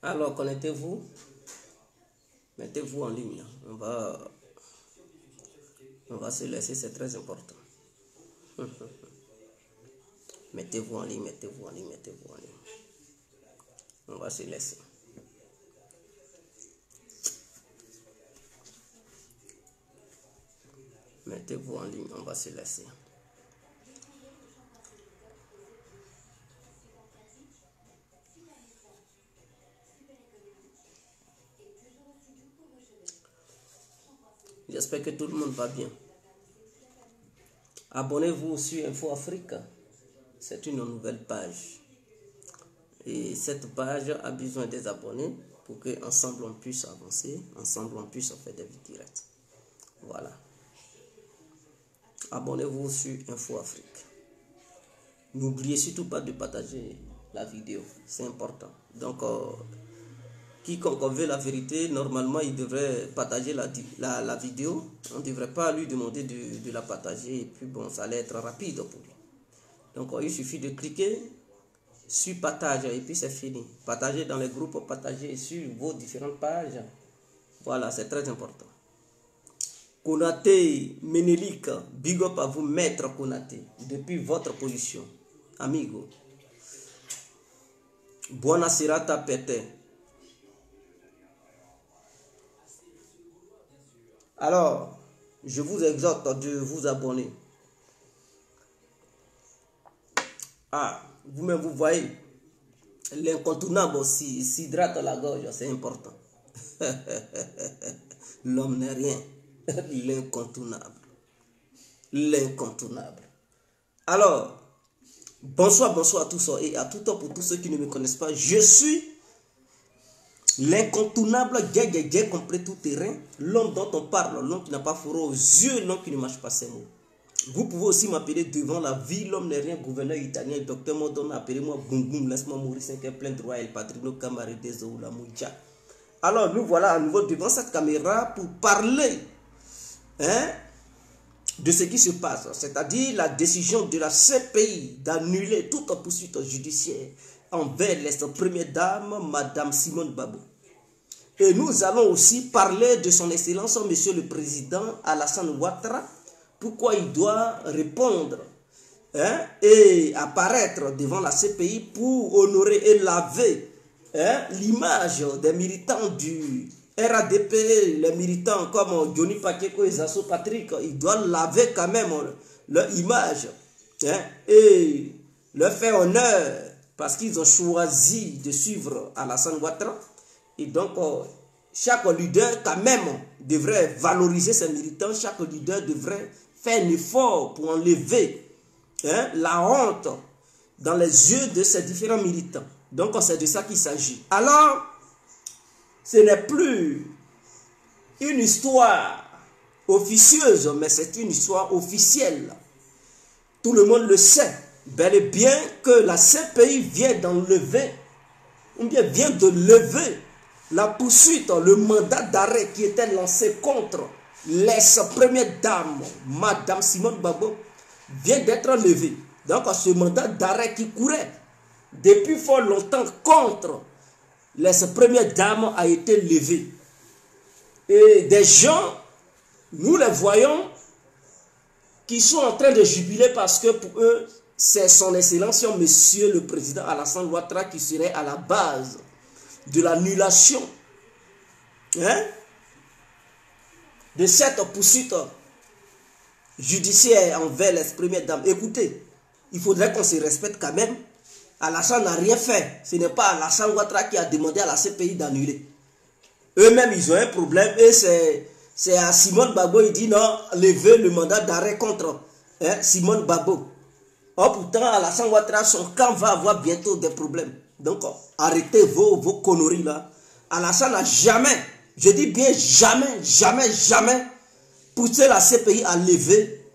Alors, connectez-vous. Mettez-vous en ligne. On va se laisser, c'est très important. Mettez-vous en ligne, mettez-vous en ligne, mettez-vous en ligne. On va se laisser. Mettez-vous en ligne, on va se laisser. J'espère que tout le monde va bien. Abonnez-vous sur Info Afrique. C'est une nouvelle page. Et cette page a besoin des abonnés pour qu'ensemble on puisse avancer, ensemble on puisse faire des vidéos directes. Voilà. Abonnez-vous sur Info Afrique. N'oubliez surtout pas de partager la vidéo. C'est important. Donc, quiconque veut la vérité, normalement, il devrait partager la vidéo. On ne devrait pas lui demander de la partager. Et puis, bon, ça allait être rapide pour lui. Donc, il suffit de cliquer sur partage et puis c'est fini. Partagez dans les groupes, partagez sur vos différentes pages. Voilà, c'est très important. Konaté, Menelik, big up à vous, maître Konaté, depuis votre position. Amigo. Buona serata pete. Alors, je vous exhorte de vous abonner. Ah, vous-même vous voyez, l'incontournable s'hydrate la gorge, c'est important. L'homme n'est rien. L'incontournable. L'incontournable. Alors, bonsoir à tous et à tout temps pour tous ceux qui ne me connaissent pas. Je suis l'incontournable, gay complet tout terrain, l'homme dont on parle, l'homme qui n'a pas fourreau aux yeux, l'homme qui ne marche pas ses mots. Vous pouvez aussi m'appeler devant la vie, l'homme n'est rien, gouverneur italien, docteur Modon, appelez-moi Boum Boum, laisse-moi mourir 5 plein droit, El Padrino, Camarade des la Mouja. Alors, nous voilà à nouveau devant cette caméra pour parler de ce qui se passe, c'est-à-dire la décision de la CPI d'annuler toute poursuite judiciaire envers l'ex-première dame, Madame Simone Babo. Et nous allons aussi parler de son excellence, Monsieur le Président Alassane Ouattara, pourquoi il doit répondre et apparaître devant la CPI pour honorer et laver l'image des militants du RADP, les militants comme Johnny Pakeko et Zasso Patrick. Il doit laver quand même leur image et leur faire honneur parce qu'ils ont choisi de suivre Alassane Ouattara. Et donc, chaque leader quand même devrait valoriser ses militants, chaque leader devrait faire un effort pour enlever la honte dans les yeux de ces différents militants. Donc, c'est de ça qu'il s'agit. Alors, ce n'est plus une histoire officieuse, mais c'est une histoire officielle. Tout le monde le sait, bel et bien que la CPI vient d'enlever, ou bien vient de lever la poursuite, le mandat d'arrêt qui était lancé contre l'ex-première dame, Madame Simone Babo, vient d'être levé. Donc, ce mandat d'arrêt qui courait depuis fort longtemps contre l'ex-première dame a été levé. Et des gens, nous les voyons, qui sont en train de jubiler parce que pour eux, c'est son excellence, Monsieur le Président Alassane Ouattara qui serait à la base de l'annulation de cette poursuite judiciaire envers l'ex-première dame. Écoutez, il faudrait qu'on se respecte quand même. Alassane n'a rien fait. Ce n'est pas Alassane Ouattara qui a demandé à la CPI d'annuler. Eux-mêmes, ils ont un problème. Et c'est à Simone Babo, il dit non, levez le mandat d'arrêt contre Simone Babo. Or, pourtant, Alassane Ouattara, son camp va avoir bientôt des problèmes. Donc, arrêtez vos conneries là. Alassane n'a jamais, je dis bien jamais poussé la CPI à lever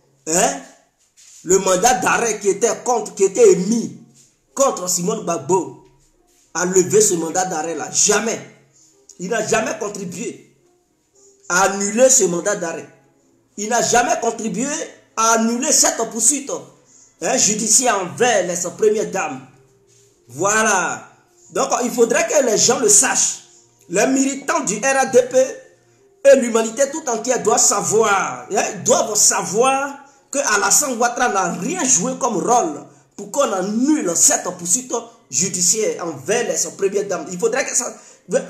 le mandat d'arrêt qui était émis contre Simone Babo, à lever ce mandat d'arrêt là. Jamais. Il n'a jamais contribué à annuler ce mandat d'arrêt. Il n'a jamais contribué à annuler cette poursuite judiciaire envers les premières dames. Voilà. Donc, il faudrait que les gens le sachent. Les militants du RADP et l'humanité tout entière doivent savoir que Alassane Ouattara n'a rien joué comme rôle pour qu'on annule cette poursuite judiciaire envers son première dame. Il faudrait que ça...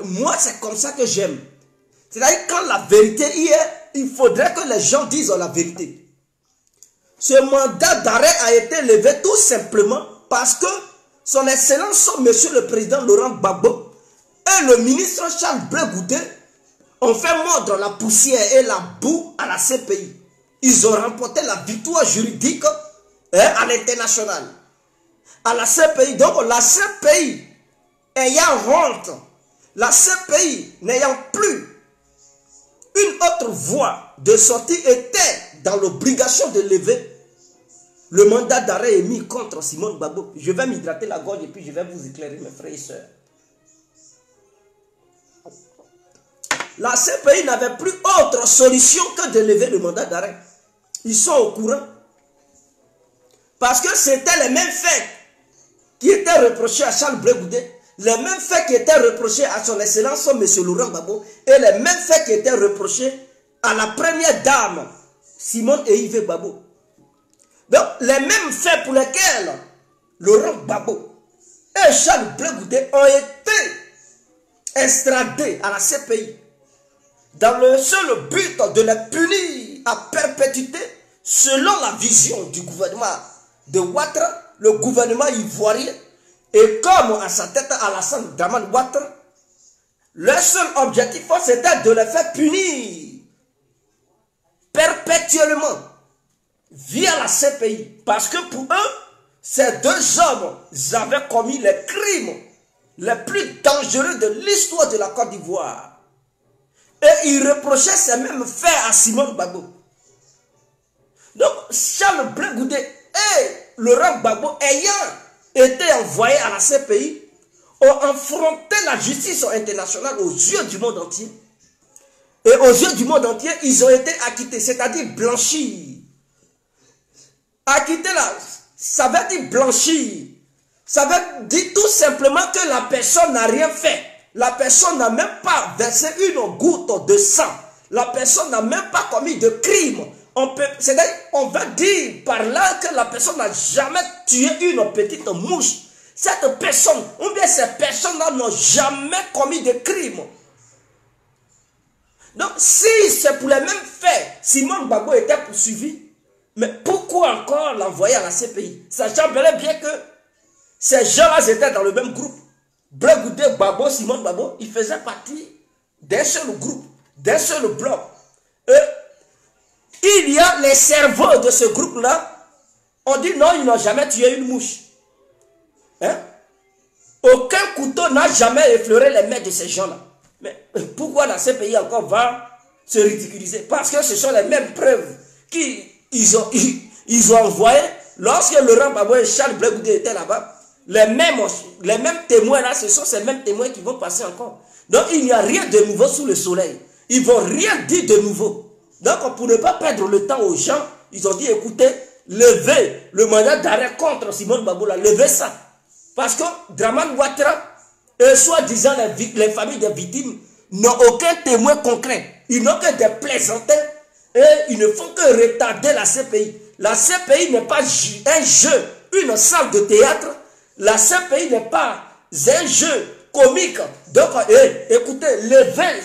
Moi, c'est comme ça que j'aime. C'est-à-dire, quand la vérité y est, il faudrait que les gens disent la vérité. Ce mandat d'arrêt a été levé tout simplement parce que son Excellence, Monsieur le Président Laurent Gbagbo et le ministre Charles Blé Goudé ont fait mordre la poussière et la boue à la CPI. Ils ont remporté la victoire juridique à l'international. À la CPI. Donc la CPI ayant honte, la CPI n'ayant plus une autre voie de sortie était dans l'obligation de lever le mandat d'arrêt émis contre Simone Gbagbo. Je vais m'hydrater la gorge et puis je vais vous éclairer, mes frères et sœurs. La CPI n'avait plus autre solution que de lever le mandat d'arrêt. Ils sont au courant. Parce que c'était les mêmes faits qui étaient reprochés à Charles Blé Goudé, les mêmes faits qui étaient reprochés à son Excellence, M. Laurent Gbagbo, et les mêmes faits qui étaient reprochés à la première dame, Simone et Yves Gbagbo. Donc, les mêmes faits pour lesquels Laurent Gbagbo et Charles Blé Goudé ont été extradés à la CPI dans le seul but de les punir à perpétuité selon la vision du gouvernement de Ouattara, le gouvernement ivoirien, et comme à sa tête Alassane Dramane Ouattara, leur seul objectif c'était de les faire punir perpétuellement via la CPI. Parce que pour eux, ces deux hommes avaient commis les crimes les plus dangereux de l'histoire de la Côte d'Ivoire. Et ils reprochaient ces mêmes faits à Simone Gbagbo. Donc, Charles Blé Goudé et Laurent Gbagbo, ayant été envoyés à la CPI, ont affronté la justice internationale aux yeux du monde entier. Et aux yeux du monde entier, ils ont été acquittés, c'est-à-dire blanchis. Acquittés là, ça veut dire blanchir. Ça veut dire tout simplement que la personne n'a rien fait. La personne n'a même pas versé une goutte de sang. La personne n'a même pas commis de crime. C'est-à-dire, on va dire par là que la personne n'a jamais tué une petite mouche. Cette personne, ou bien ces personnes-là n'ont jamais commis de crime. Donc, si c'est pour les mêmes faits, Simone Gbagbo était poursuivi, mais pourquoi encore l'envoyer à la CPI? Sachant bel et bien que ces gens-là étaient dans le même groupe. Blé Goudé, Gbagbo, Simone Gbagbo, ils faisaient partie d'un seul groupe, d'un seul bloc. Et il y a les cerveaux de ce groupe-là. On dit non, ils n'ont jamais tué une mouche. Hein? Aucun couteau n'a jamais effleuré les mains de ces gens-là. Mais pourquoi la CPI encore va se ridiculiser? Parce que ce sont les mêmes preuves qu'ils ont envoyées lorsque Laurent Gbagbo et Charles Blé Goudé étaient là-bas. Les mêmes témoins là, ce sont ces mêmes témoins qui vont passer encore. Donc il n'y a rien de nouveau sous le soleil. Ils ne vont rien dire de nouveau. Donc pour ne pas perdre le temps aux gens, ils ont dit écoutez, levez le mandat d'arrêt contre Simone Gbagbo, levez ça. Parce que Dramane Ouattara et soi-disant les familles des victimes n'ont aucun témoin concret. Ils n'ont que des plaisantins et ils ne font que retarder la CPI. La CPI n'est pas un jeu, une salle de théâtre. La CPI n'est pas un jeu comique. Donc, écoutez, levez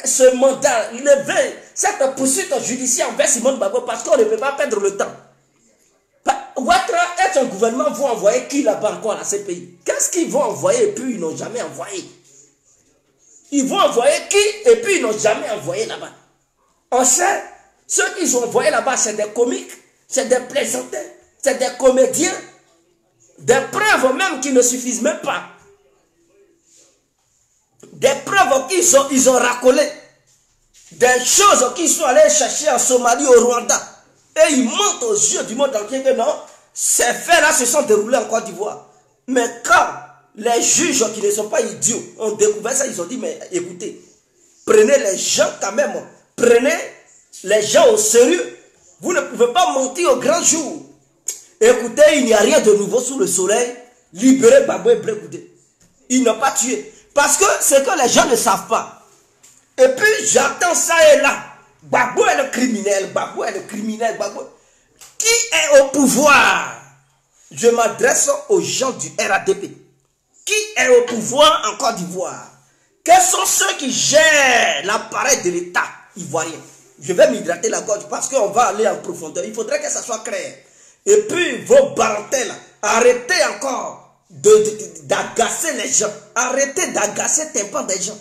ce mandat, levez cette poursuite judiciaire envers Simone Gbagbo parce qu'on ne peut pas perdre le temps. Ouattara et son gouvernement vont envoyer qui là-bas encore à la CPI? Qu'est-ce qu'ils vont envoyer et puis ils n'ont jamais envoyé? Ils vont envoyer qui et puis ils n'ont jamais envoyé là-bas? On sait, ceux qu'ils ont envoyés là-bas, c'est des comiques, c'est des plaisantins, c'est des comédiens. Des preuves même qui ne suffisent même pas. Des preuves qu'ils ont racolées. Des choses qu'ils sont allés chercher en Somalie, au Rwanda. Et ils montrent aux yeux du monde entier que non, ces faits-là se sont déroulés en Côte d'Ivoire. Mais quand les juges qui ne sont pas idiots ont découvert ça, ils ont dit, mais écoutez, prenez les gens quand même. Prenez les gens au sérieux. Vous ne pouvez pas mentir au grand jour. Écoutez, il n'y a rien de nouveau sous le soleil. Libérez Gbagbo et Blé Goudé. Ils n'ont pas tué. Parce que c'est que les gens ne savent pas. Et puis j'entends ça et là. Gbagbo est le criminel, Gbagbo est le criminel, Gbagbo. Qui est au pouvoir? Je m'adresse aux gens du RADP. Qui est au pouvoir en Côte d'Ivoire? Quels sont ceux qui gèrent l'appareil de l'État ivoirien? Je vais m'hydrater la gorge parce qu'on va aller en profondeur. Il faudrait que ça soit clair. Et puis vos barentelles, arrêtez encore d'agacer les gens. Arrêtez d'agacer le tympan des gens.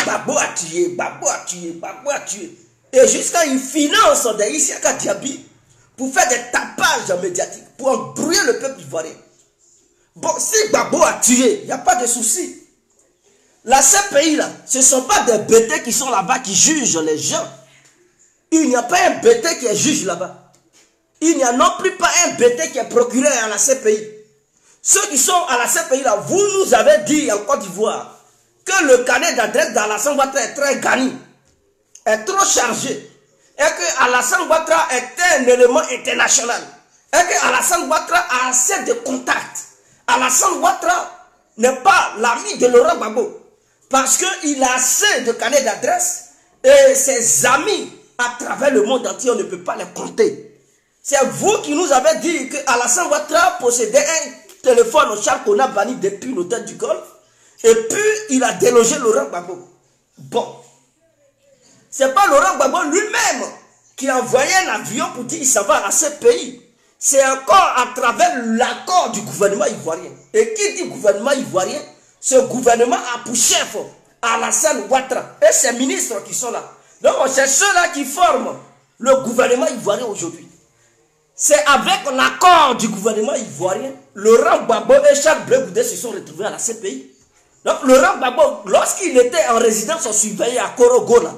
Gbagbo a tué, Gbagbo a tué, Gbagbo a tué. Et jusqu'à une finance de Isiaka Diaby pour faire des tapages médiatiques, pour embrouiller le peuple ivoirien. Bon, si Gbagbo a tué, il n'y a pas de souci. Là, ces pays-là, ce ne sont pas des bêtés qui sont là-bas qui jugent les gens. Il n'y a pas un bêté qui est juge là-bas. Il n'y a non plus pas un bêté qui est procureur à la CPI. Ceux qui sont à la CPI là, vous nous avez dit en Côte d'Ivoire que le carnet d'adresse d'Alassane Ouattara est très gagné, est trop chargé, et que Alassane Ouattara est un élément international, et que Alassane Ouattara a assez de contacts. Alassane Ouattara n'est pas l'ami de Laurent Gbagbo, parce qu'il a assez de carnet d'adresse, et ses amis à travers le monde entier, on ne peut pas les compter. C'est vous qui nous avez dit que Alassane Ouattara possédait un téléphone au Charles qu'on a banni depuis l'hôtel du Golfe. Et puis, il a délogé Laurent Gbagbo. Bon. C'est pas Laurent Gbagbo lui-même qui a envoyé un avion pour dire qu'il s'en va à ce pays. C'est encore à travers l'accord du gouvernement ivoirien. Et qui dit gouvernement ivoirien? Ce gouvernement a pour chef Alassane Ouattara et ses ministres qui sont là. Donc, c'est ceux-là qui forment le gouvernement ivoirien aujourd'hui. C'est avec l'accord du gouvernement ivoirien, Laurent Gbagbo et Charles Blé Goudé se sont retrouvés à la CPI. Donc Laurent Gbagbo, lorsqu'il était en résidence surveillée à Korogola,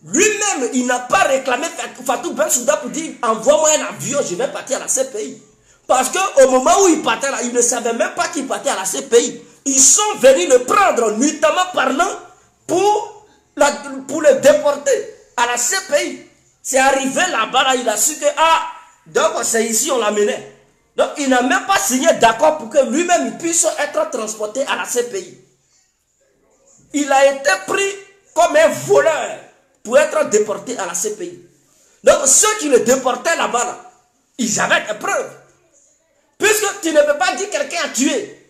lui-même, il n'a pas réclamé Fatou Bensouda pour dire envoie-moi un avion, je vais partir à la CPI. Parce qu'au moment où il partait là, il ne savait même pas qu'il partait à la CPI. Ils sont venus le prendre, notamment parlant, pour le déporter à la CPI. C'est arrivé là-bas, là, il a su que, ah, donc c'est ici on l'amenait. Donc il n'a même pas signé d'accord pour que lui-même il puisse être transporté à la CPI. Il a été pris comme un voleur pour être déporté à la CPI. Donc ceux qui le déportaient là-bas, là, ils avaient des preuves. Puisque tu ne peux pas dire que quelqu'un a tué.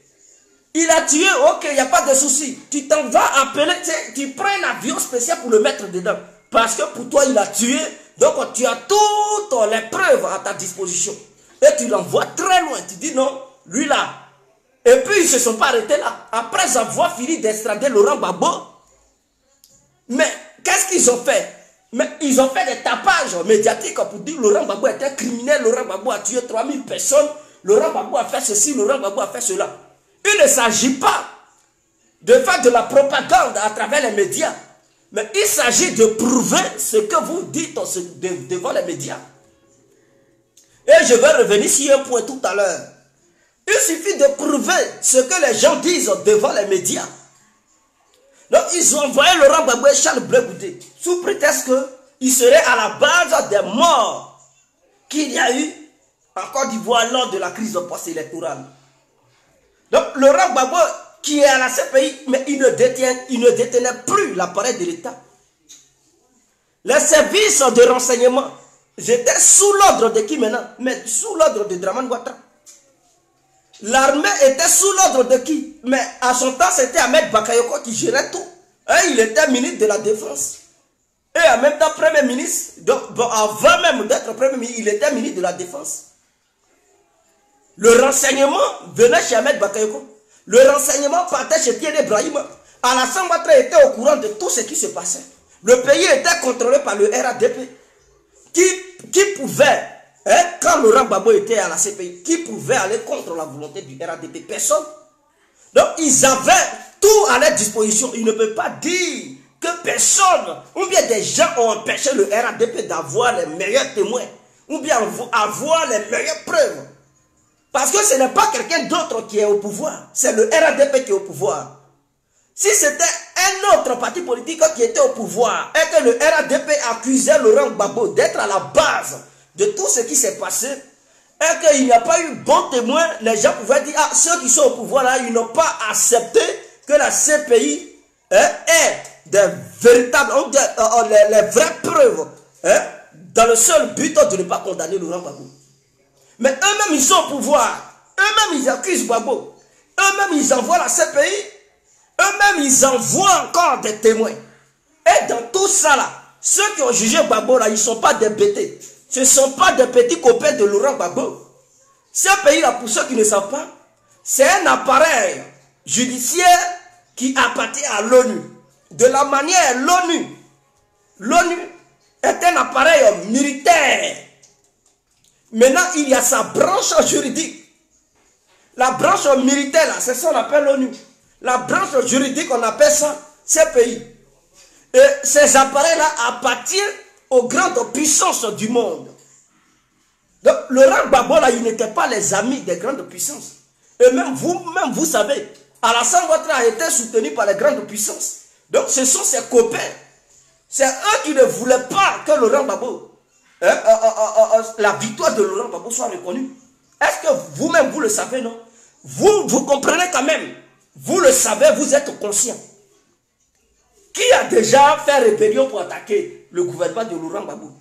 Il a tué, ok, il n'y a pas de souci. Tu t'en vas appeler, tu prends un avion spécial pour le mettre dedans. Parce que pour toi, il a tué. Donc tu as toutes les preuves à ta disposition. Et tu l'envoies très loin. Tu dis non, lui là. Et puis ils ne se sont pas arrêtés là. Après avoir fini d'extrader Laurent Gbagbo. Mais qu'est-ce qu'ils ont fait? Mais ils ont fait des tapages médiatiques pour dire Laurent Gbagbo était un criminel. Laurent Gbagbo a tué 3000 personnes. Laurent Gbagbo a fait ceci, Laurent Gbagbo a fait cela. Il ne s'agit pas de faire de la propagande à travers les médias. Mais il s'agit de prouver ce que vous dites devant les médias. Et je vais revenir sur un point tout à l'heure. Il suffit de prouver ce que les gens disent devant les médias. Donc ils ont envoyé Laurent Gbagbo et Charles Blé Goudé sous prétexte qu'ils seraient à la base des morts qu'il y a eu en Côte d'Ivoire lors de la crise post-électorale. Donc Laurent Gbagbo qui est à la CPI, mais il ne détenait plus l'appareil de l'État. Les services de renseignement, j'étais sous l'ordre de qui maintenant? Mais sous l'ordre de Dramane Ouattara. L'armée était sous l'ordre de qui? Mais à son temps, c'était Ahmed Bakayoko qui gérait tout. Et il était ministre de la Défense. Et en même temps, Premier ministre. Donc, bon, avant même d'être Premier ministre, il était ministre de la Défense. Le renseignement venait chez Ahmed Bakayoko. Le renseignement partait chez Pierre Ibrahim. Alassane Ouattara était au courant de tout ce qui se passait. Le pays était contrôlé par le RADP. Qui pouvait, hein, quand Laurent Gbagbo était à la CPI, qui pouvait aller contre la volonté du RADP? Personne. Donc ils avaient tout à leur disposition. Ils ne peuvent pas dire que personne, ou bien des gens ont empêché le RADP d'avoir les meilleurs témoins, ou bien avoir les meilleures preuves. Parce que ce n'est pas quelqu'un d'autre qui est au pouvoir. C'est le RADP qui est au pouvoir. Si c'était un autre parti politique qui était au pouvoir et que le RADP accusait Laurent Gbagbo d'être à la base de tout ce qui s'est passé, et qu'il n'y a pas eu bon témoin, les gens pouvaient dire, ah, ceux qui sont au pouvoir là, ils n'ont pas accepté que la CPI ait des véritables, les vraies preuves, dans le seul but de ne pas condamner Laurent Gbagbo. Mais eux-mêmes, ils sont au pouvoir. Eux-mêmes, ils accusent Gbagbo. Eux-mêmes, ils envoient la CPI. Eux-mêmes, ils envoient encore des témoins. Et dans tout ça là, ceux qui ont jugé Gbagbo là, ils ne sont pas des bêtés. Ce ne sont pas des petits copains de Laurent Gbagbo. Ce pays-là, pour ceux qui ne savent pas, c'est un appareil judiciaire qui appartient à l'ONU. De la manière, l'ONU est un appareil militaire. Maintenant, il y a sa branche juridique. La branche militaire, là, c'est ça qu'on appelle l'ONU. La branche juridique, on appelle ça CPI. Et ces appareils-là appartiennent aux grandes puissances du monde. Donc, Laurent Gbagbo, là, il n'était pas les amis des grandes puissances. Et même vous savez, Alassane Ouattara a été soutenu par les grandes puissances. Donc, ce sont ses copains. C'est eux qui ne voulaient pas que Laurent Gbagbo, la victoire de Laurent Gbagbo soit reconnue. Est-ce que vous-même, vous le savez, non? Vous comprenez quand même. Vous le savez, vous êtes conscient. Qui a déjà fait rébellion pour attaquer le gouvernement de Laurent Gbagbo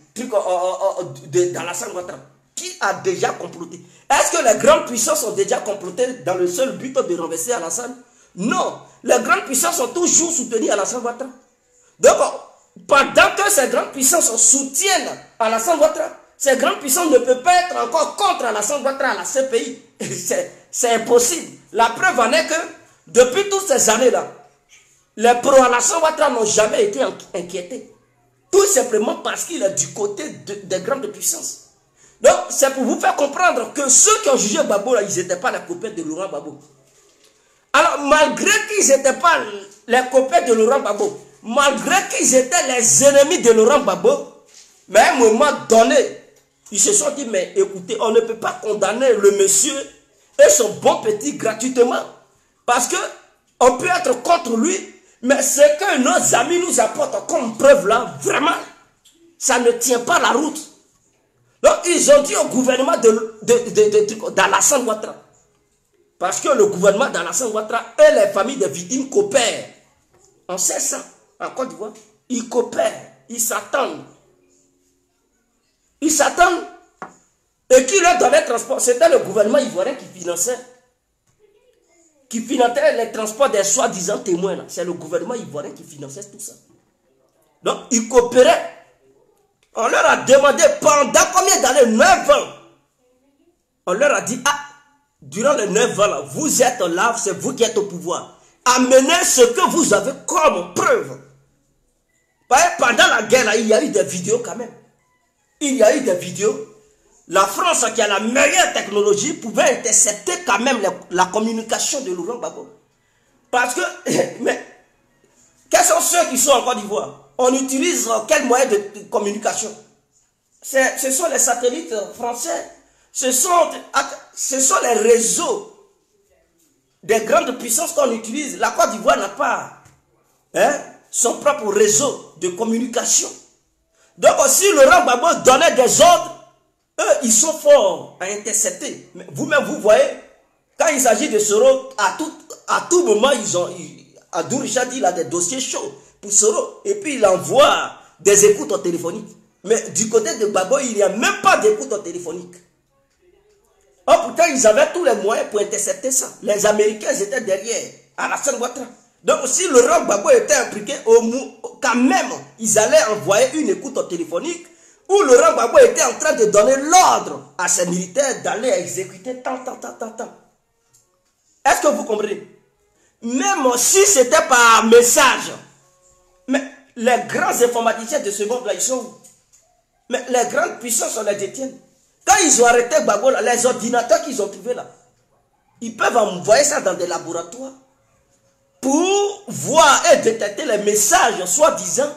d'Alassane Ouattara? Qui a déjà comploté? Est-ce que les grandes puissances ont déjà comploté dans le seul but de renverser Alassane? Non. Les grandes puissances ont toujours soutenu Alassane Ouattara. Donc, pendant que ces grandes puissances soutiennent Alassane Ouattara, ces grandes puissances ne peuvent pas être encore contre Alassane Ouattara à la CPI. C'est impossible. La preuve en est que, depuis toutes ces années-là, les pro-Alassane Ouattara n'ont jamais été inquiétés. Tout simplement parce qu'il est du côté des grandes puissances. Donc, c'est pour vous faire comprendre que ceux qui ont jugé Gbagbo, ils n'étaient pas les copains de Laurent Gbagbo. Alors, malgré qu'ils n'étaient pas les copains de Laurent Gbagbo, malgré qu'ils étaient les ennemis de Laurent Gbagbo, mais à un moment donné, ils se sont dit, mais écoutez, on ne peut pas condamner le monsieur et son bon petit gratuitement. Parce que on peut être contre lui, mais ce que nos amis nous apportent comme preuve là, vraiment, ça ne tient pas la route. Donc, ils ont dit au gouvernement d'Alassane Ouattara, parce que le gouvernement d'Alassane Ouattara et les familles des victimes coopèrent. On sait ça, en Côte d'Ivoire. Ils coopèrent, ils s'attendent. Ils s'attendent. Et qui leur donnait le transport? C'était le gouvernement ivoirien qui finançait les transports des soi-disant témoins. C'est le gouvernement ivoirien qui finançait tout ça. Donc, ils coopéraient. On leur a demandé pendant combien d'années? 9 ans. On leur a dit, ah, durant les 9 ans, là, vous êtes là, c'est vous qui êtes au pouvoir. Amenez ce que vous avez comme preuve. Pendant la guerre, là, il y a eu des vidéos quand même. Il y a eu des vidéos. La France, qui a la meilleure technologie, pouvait intercepter quand même la communication de Laurent Gbagbo. Parce que, mais, quels sont ceux qui sont en Côte d'Ivoire? On utilise quel moyen de communication? Ce sont les satellites français. Ce sont les réseaux des grandes puissances qu'on utilise. La Côte d'Ivoire n'a pas son propre réseau de communication. Donc si Laurent Gbagbo donnait des ordres, eux, ils sont forts à intercepter. Mais vous-même, vous voyez, quand il s'agit de Soro, à tout moment, Abdou Richard dit, il a des dossiers chauds pour Soro. Et puis, il envoie des écoutes téléphoniques. Mais du côté de Gbagbo, il n'y a même pas d'écoute téléphonique. Oh, pourtant, ils avaient tous les moyens pour intercepter ça. Les Américains étaient derrière, Alassane Ouattara. Donc, si Laurent Gbagbo était impliqué, quand même, ils allaient envoyer une écoute téléphonique où Laurent Gbagbo était en train de donner l'ordre à ses militaires d'aller exécuter tant. Est-ce que vous comprenez? Même si c'était par message, mais les grands informaticiens de ce monde-là, ils sont où? Mais les grandes puissances, on les détiennent. Quand ils ont arrêté Gbagbo, là, les ordinateurs qu'ils ont trouvés là, ils peuvent envoyer ça dans des laboratoires pour voir et détecter les messages soi-disant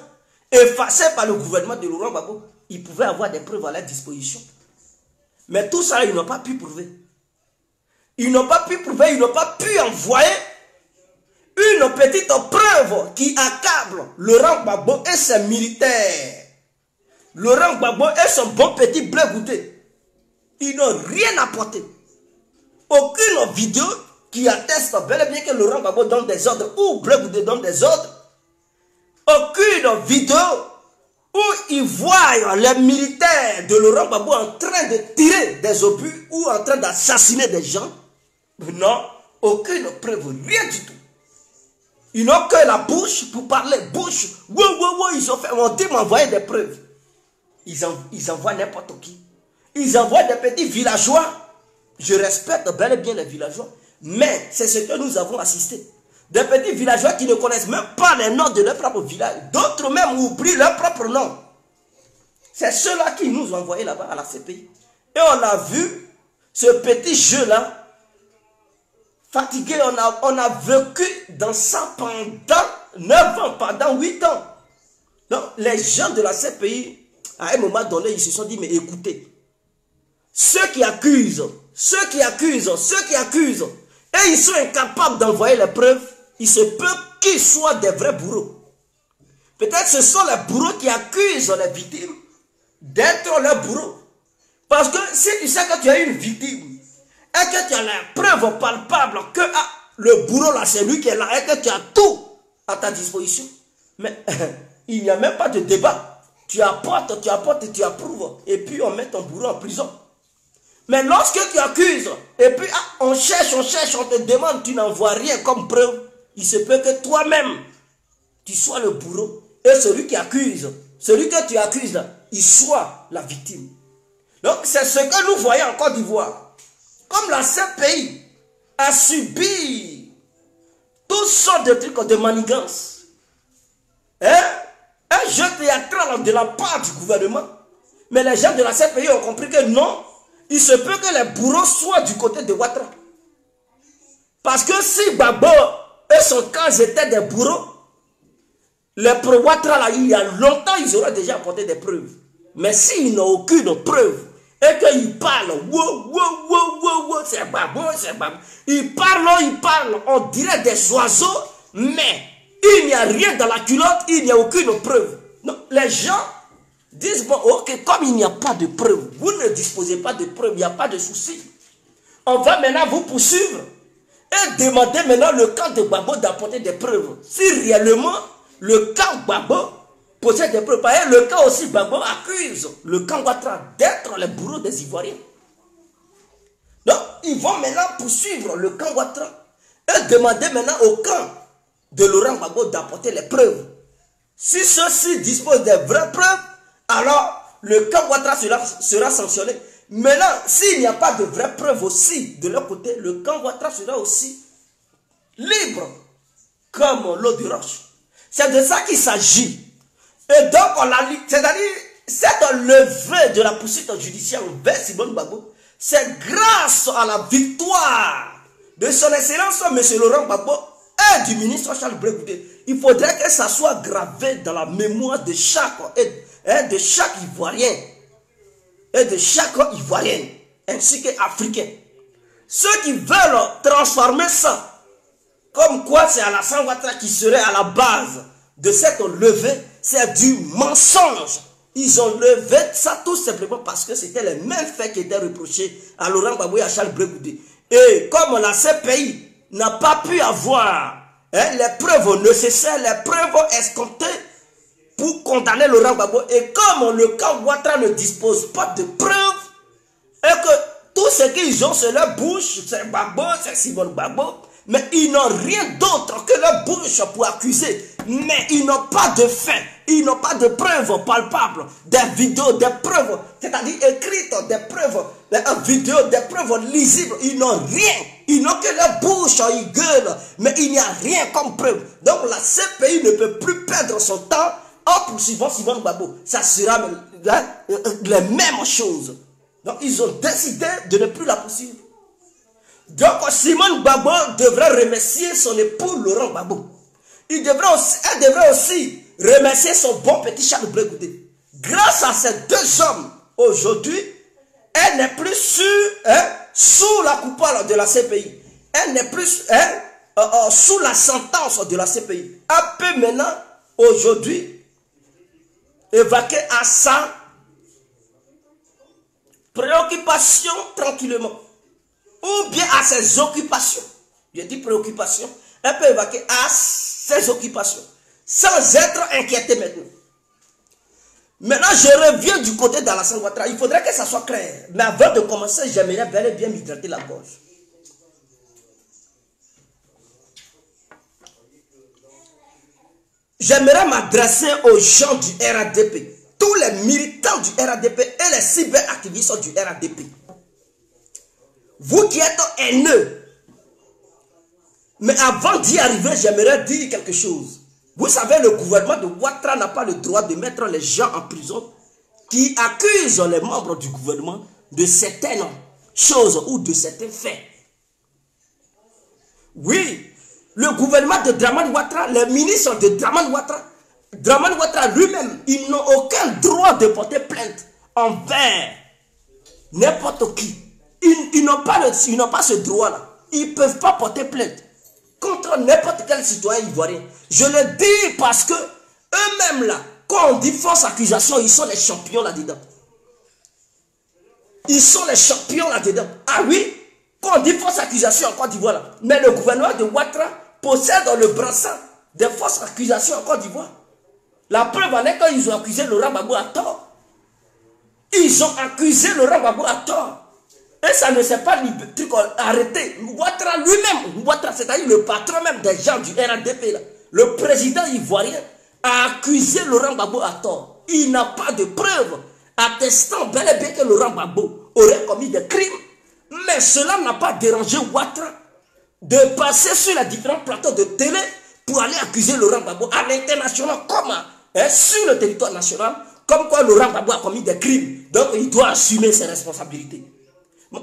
effacés par le gouvernement de Laurent Gbagbo. Ils pouvaient avoir des preuves à leur disposition. Mais tout ça, ils n'ont pas pu prouver. Ils n'ont pas pu prouver, ils n'ont pas pu envoyer une petite preuve qui accable Laurent Gbagbo et ses militaires. Laurent Gbagbo et son bon petit blé goûté. Ils n'ont rien apporté. Aucune vidéo qui atteste bel et bien que Laurent Gbagbo donne des ordres ou Bleu Goudé donne des ordres. Aucune vidéo où ils voient les militaires de Laurent Gbagbo en train de tirer des obus ou en train d'assassiner des gens. Non, aucune preuve, rien du tout. Ils n'ont que la bouche pour parler. Bouche, ils ont fait, on dit m'envoyer des preuves. Ils envoient n'importe qui. Ils envoient des petits villageois. Je respecte bel et bien les villageois. Mais c'est ce que nous avons assisté. Des petits villageois qui ne connaissent même pas les noms de leur propre village. D'autres même oublient leur propre nom. C'est ceux-là qui nous ont envoyés là-bas à la CPI. Et on a vu ce petit jeu-là. Fatigué, on a vécu dans ça pendant 9 ans, pendant 8 ans. Donc, les gens de la CPI, à un moment donné, ils se sont dit, mais écoutez, ceux qui accusent, et ils sont incapables d'envoyer les preuves, il se peut qu'ils soient des vrais bourreaux. Peut-être ce sont les bourreaux qui accusent les victimes d'être leurs bourreaux. Parce que si tu sais que tu as une victime, et que tu as la preuve palpable que le bourreau là, c'est lui qui est là, et que tu as tout à ta disposition. Mais il n'y a même pas de débat. Tu apportes, tu approuves. Et puis on met ton bourreau en prison. Mais lorsque tu accuses, et puis on cherche, on te demande, tu n'envoies rien comme preuve, il se peut que toi-même, tu sois le bourreau. Et celui qui accuse, celui que tu accuses là, il soit la victime. Donc c'est ce que nous voyons en Côte d'Ivoire. Comme la CPI a subi toutes sortes de trucs de manigance, un jeu théâtral de la part du gouvernement, mais les gens de la CPI ont compris que non, il se peut que les bourreaux soient du côté de Ouattara. Parce que si Gbagbo et son camp étaient des bourreaux, les pro-Ouattara là, il y a longtemps, ils auraient déjà apporté des preuves. Mais s'ils n'ont aucune preuve, et qu'ils parlent, c'est Gbagbo, c'est Gbagbo. Ils parlent, on dirait des oiseaux, mais il n'y a rien dans la culotte, il n'y a aucune preuve. Donc, les gens disent, bon, ok, comme il n'y a pas de preuve, vous ne disposez pas de preuve, il n'y a pas de souci. On va maintenant vous poursuivre et demander maintenant le camp de Gbagbo d'apporter des preuves. Si réellement, le camp Gbagbo possède des preuves. Et le camp aussi Gbagbo accuse le camp Ouattara d'être les bourreaux des Ivoiriens. Donc, ils vont maintenant poursuivre le camp Ouattara et demander maintenant au camp de Laurent Gbagbo d'apporter les preuves. Si ceux-ci disposent des vraies preuves, alors le camp Ouattara sera sanctionné. Maintenant, s'il n'y a pas de vraies preuves aussi de leur côté, le camp Ouattara sera aussi libre comme l'eau de roche. C'est de ça qu'il s'agit. Et donc, c'est-à-dire, cette levée de la poursuite judiciaire vers Simone Gbagbo, c'est grâce à la victoire de son excellence M. Laurent Gbagbo et du ministre Charles Blé Goudé. Il faudrait que ça soit gravé dans la mémoire de chaque Ivoirien et de chaque Ivoirienne, ainsi qu'Africain. Ceux qui veulent transformer ça, comme quoi c'est Alassane Ouattara qui serait à la base de cette levée, c'est du mensonge. Ils ont levé ça tout simplement parce que c'était les mêmes faits qui étaient reprochés à Laurent Gbagbo et à Charles Blé Goudé. Et comme la CPI n'a pas pu avoir les preuves nécessaires, les preuves escomptées pour condamner Laurent Gbagbo, et comme le camp Ouattara ne dispose pas de preuves, et que tout ce qu'ils ont c'est leur bouche, c'est Gbagbo, c'est Simone Gbagbo, mais ils n'ont rien d'autre que leur bouche pour accuser. Mais ils n'ont pas de faits, ils n'ont pas de preuves palpables, des vidéos, des preuves, c'est-à-dire écrites, des preuves, des vidéos, des preuves lisibles. Ils n'ont rien, ils n'ont que leur bouche, ils gueulent, mais il n'y a rien comme preuve. Donc la CPI ne peut plus perdre son temps en poursuivant Simone Gbagbo. Ça sera les mêmes choses. Donc ils ont décidé de ne plus la poursuivre. Donc Simone Gbagbo devrait remercier son époux Laurent Gbagbo. Elle devrait aussi remercier son bon petit Charles Blé Goudé. Grâce à ces deux hommes, aujourd'hui, elle n'est plus sous la coupole de la CPI. Elle n'est plus sous la sentence de la CPI. Elle peut maintenant, aujourd'hui, évacuer à sa préoccupation tranquillement. Ou bien à ses occupations. Je dis préoccupation. Elle peut évacuer à ses occupations. Sans être inquiété maintenant. Maintenant, je reviens du côté d'Alassane Ouattara. Il faudrait que ça soit clair. Mais avant de commencer, j'aimerais bel et bien m'hydrater la gorge. J'aimerais m'adresser aux gens du RADP. Tous les militants du RADP et les cyberactivistes du RADP. Vous qui êtes haineux. Mais avant d'y arriver, j'aimerais dire quelque chose. Vous savez, le gouvernement de Ouattara n'a pas le droit de mettre les gens en prison qui accusent les membres du gouvernement de certaines choses ou de certains faits. Oui, le gouvernement de Dramane Ouattara, les ministres de Dramane Ouattara lui-même, ils n'ont aucun droit de porter plainte envers n'importe qui. Ils n'ont pas ce droit-là. Ils ne peuvent pas porter plainte contre n'importe quel citoyen ivoirien. Je le dis parce que eux-mêmes là, quand on dit fausse accusation, ils sont les champions là-dedans. Ils sont les champions là-dedans. Ah oui, quand on dit fausse accusation en Côte d'Ivoire là, mais le gouvernement de Ouattara possède dans le brassard des fausses accusations en Côte d'Ivoire. La preuve en est qu'ils ont accusé Laurent Gbagbo à tort. Ils ont accusé Laurent Gbagbo à tort. Et ça ne s'est pas arrêté. Ouattara lui-même, c'est-à-dire le patron même des gens du RADP, là, le président ivoirien, a accusé Laurent Gbagbo à tort. Il n'a pas de preuves attestant bel et bien que Laurent Gbagbo aurait commis des crimes. Mais cela n'a pas dérangé Ouattara de passer sur les différents plateaux de télé pour aller accuser Laurent Gbagbo à l'international comme sur le territoire national, comme quoi Laurent Gbagbo a commis des crimes. Donc il doit assumer ses responsabilités.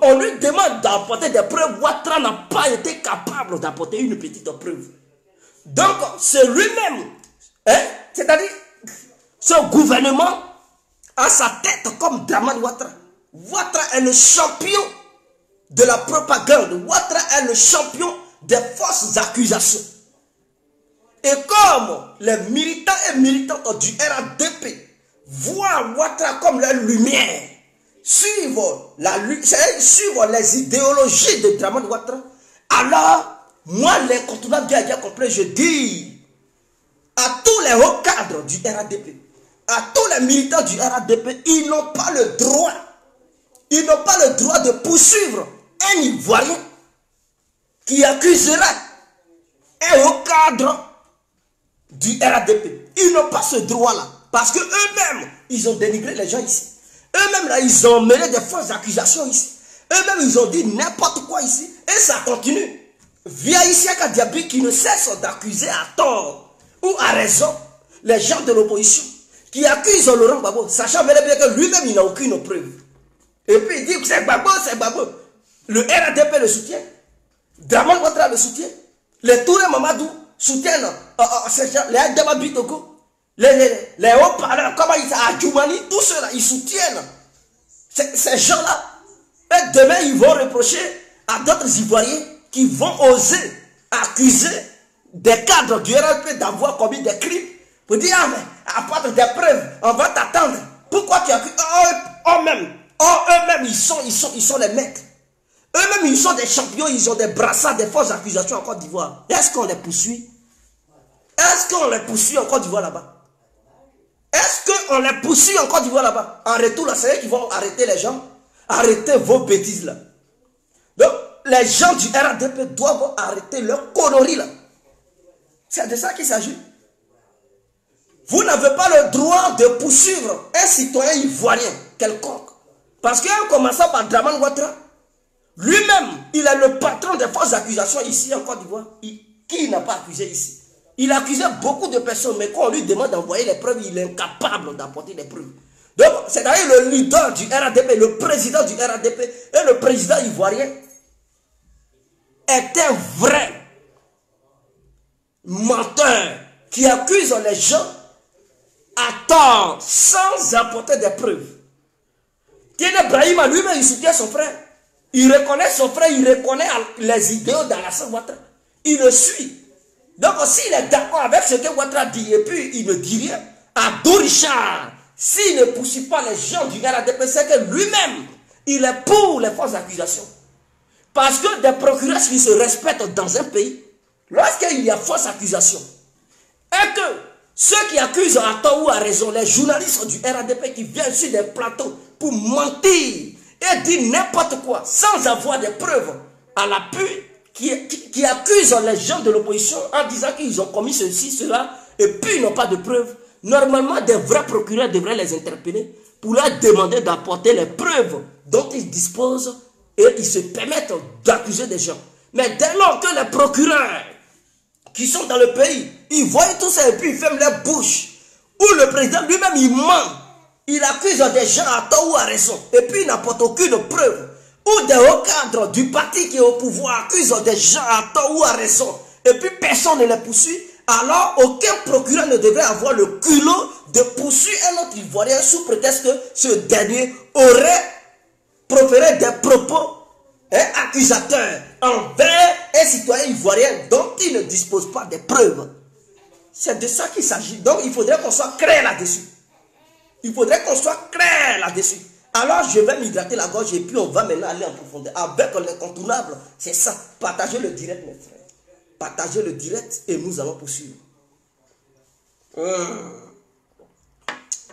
On lui demande d'apporter des preuves. Ouattara n'a pas été capable d'apporter une petite preuve. Donc, c'est lui-même, c'est-à-dire, ce gouvernement a sa tête comme Dramane Ouattara. Ouattara est le champion de la propagande. Ouattara est le champion des fausses accusations. Et comme les militants et militantes du RADP voient Ouattara comme leur lumière, suivre les idéologies de Dramane Ouattara, alors, moi, l'incontournable bien complet, je dis à tous les hauts cadres du RADP, à tous les militants du RADP, ils n'ont pas le droit de poursuivre un Ivoirien qui accusera un haut cadre du RADP. Ils n'ont pas ce droit-là, parce que eux-mêmes, ils ont dénigré les gens ici. Eux-mêmes, là, ils ont mené des fausses accusations ici. Eux-mêmes, ils ont dit n'importe quoi ici. Et ça continue. Via Isiaka Diaby qui ne cesse d'accuser à tort ou à raison les gens de l'opposition qui accusent Laurent Gbagbo, sachant bien que lui-même, il n'a aucune preuve. Et puis, il dit que c'est Gbagbo, c'est Gbagbo. Le RADP le soutient. Dramane Ouattara le soutient. Les Touré Mamadou soutiennent ces gens, les Adama Bitoko. Les haut-parleurs, comment ils sont, Adjoumani, tous ceux-là, ils soutiennent ces gens-là. Et demain, ils vont reprocher à d'autres Ivoiriens qui vont oser accuser des cadres du RADP d'avoir commis des crimes. Pour dire, ah, mais apporte des preuves, on va t'attendre. Pourquoi tu accuses eux-mêmes, ils sont les maîtres. Eux-mêmes, ils sont des champions, ils ont des brassards, des fausses accusations en Côte d'Ivoire. Est-ce qu'on les poursuit? Est-ce qu'on les poursuit en Côte d'Ivoire là-bas? Est-ce qu'on les poursuit en Côte d'Ivoire là-bas? En retour, là, c'est eux qui vont arrêter les gens. Arrêtez vos bêtises là. Donc, les gens du RADP doivent arrêter leur connerie là. C'est de ça qu'il s'agit. Vous n'avez pas le droit de poursuivre un citoyen ivoirien quelconque. Parce qu'en commençant par Dramane Ouattara, lui-même, il est le patron des fausses accusations ici en Côte d'Ivoire. Qui n'a pas accusé ici? Il accusait beaucoup de personnes, mais quand on lui demande d'envoyer les preuves, il est incapable d'apporter des preuves. Donc, c'est-à-dire le leader du RADP, le président du RADP et le président ivoirien est un vrai menteur qui accuse les gens à tort sans apporter des preuves. Tiene Brahima lui-même, il soutient son frère. Il reconnaît son frère, il reconnaît les idéaux d'Alassane Ouattara. Il le suit. Donc, s'il est d'accord avec ce que Ouattara dit et puis il ne dit rien, Abdou Richard, s'il ne poursuit pas les gens du RADP, c'est que lui-même il est pour les fausses accusations. Parce que des procureurs qui se respectent dans un pays, lorsqu'il y a fausse accusation, et que ceux qui accusent à tort ou à raison, les journalistes du RADP qui viennent sur des plateaux pour mentir et dire n'importe quoi, sans avoir des preuves à l'appui, qui accusent les gens de l'opposition en disant qu'ils ont commis ceci, cela, et puis ils n'ont pas de preuves. Normalement, des vrais procureurs devraient les interpeller pour leur demander d'apporter les preuves dont ils disposent et ils se permettent d'accuser des gens. Mais dès lors que les procureurs qui sont dans le pays, ils voient tout ça et puis ils ferment leur bouche, ou le président lui-même il ment, il accuse des gens à tort ou à raison, et puis il n'apporte aucune preuve, ou des hauts cadres du parti qui est au pouvoir accusent des gens à tort ou à raison, et puis personne ne les poursuit, alors aucun procureur ne devrait avoir le culot de poursuivre un autre Ivoirien sous prétexte que ce dernier aurait proféré des propos accusateurs envers un citoyen ivoirien dont il ne dispose pas de preuves. C'est de ça qu'il s'agit. Donc il faudrait qu'on soit clair là-dessus. Il faudrait qu'on soit clair là-dessus. Alors je vais m'hydrater la gorge et puis on va maintenant aller en profondeur. Avec l'incontournable, c'est ça. Partagez le direct, mes frères. Partagez le direct et nous allons poursuivre.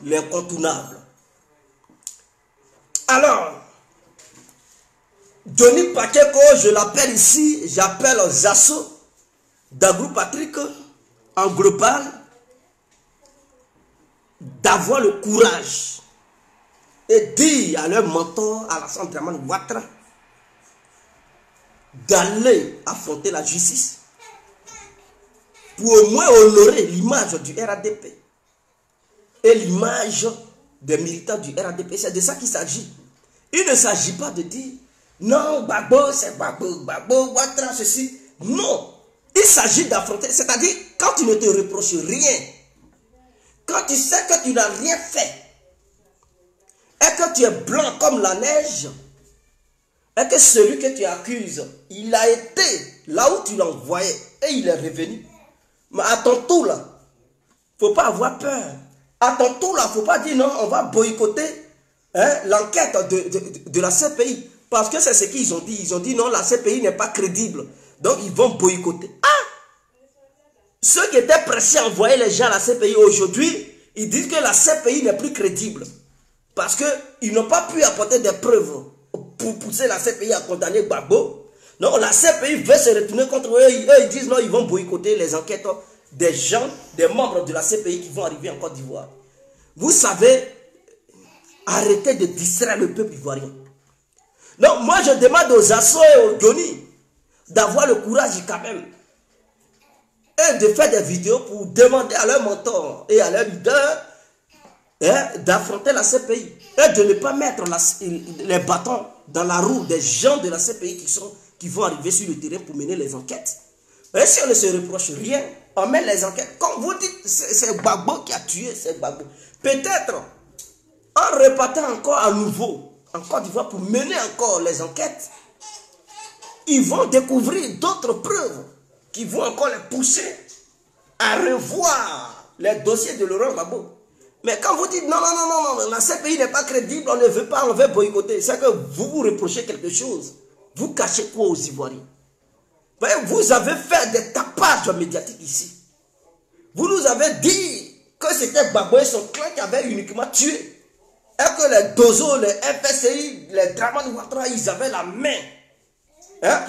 L'incontournable. Alors, Johnny Pacheco, je l'appelle ici, j'appelle Zasso, Dagrou Patrick, en global, d'avoir le courage et dire à leur mentor, Alassane Dramane Ouattara, d'aller affronter la justice pour au moins honorer l'image du RADP et l'image des militants du RADP. C'est de ça qu'il s'agit. Il ne s'agit pas de dire non, Gbagbo, c'est Gbagbo, Ouattara, ceci. Non. Il s'agit d'affronter, c'est-à-dire quand tu ne te reproches rien, quand tu sais que tu n'as rien fait, et que tu es blanc comme la neige, et que celui que tu accuses, il a été là où tu l'envoyais, et il est revenu. Mais à ton tour là, il ne faut pas avoir peur. À ton tour là, il ne faut pas dire non, on va boycotter l'enquête de la CPI. Parce que c'est ce qu'ils ont dit. Ils ont dit non, la CPI n'est pas crédible. Donc ils vont boycotter. Ah! Ceux qui étaient pressés à envoyer les gens à la CPI aujourd'hui, ils disent que la CPI n'est plus crédible. Parce qu'ils n'ont pas pu apporter des preuves pour pousser la CPI à condamner Gbagbo. Non, la CPI veut se retourner contre eux. Eux, ils disent non, ils vont boycotter les enquêtes des gens, des membres de la CPI qui vont arriver en Côte d'Ivoire. Vous savez, arrêtez de distraire le peuple ivoirien. Donc moi je demande aux Asso et aux Johnny d'avoir le courage quand même et de faire des vidéos pour demander à leur mentor et à leur leader d'affronter la CPI et de ne pas mettre les bâtons dans la roue des gens de la CPI qui vont arriver sur le terrain pour mener les enquêtes. Et si on ne se reproche rien, on met les enquêtes. Comme vous dites, c'est Gbagbo qui a tué, c'est Gbagbo. Peut-être en repartant encore à nouveau en Côte d'Ivoire pour mener encore les enquêtes, ils vont découvrir d'autres preuves qui vont encore les pousser à revoir les dossiers de Laurent Gbagbo. Mais quand vous dites non, la CPI n'est pas crédible, on ne veut pas, on veut boycotter, c'est que vous vous reprochez quelque chose. Vous cachez quoi aux Ivoiriens? Vous avez fait des tapages médiatiques ici. Vous nous avez dit que c'était Gbagbo et son clan qui avaient uniquement tué. Et que les Dozo, les FSI, les Dramane Ouattara, ils avaient la main.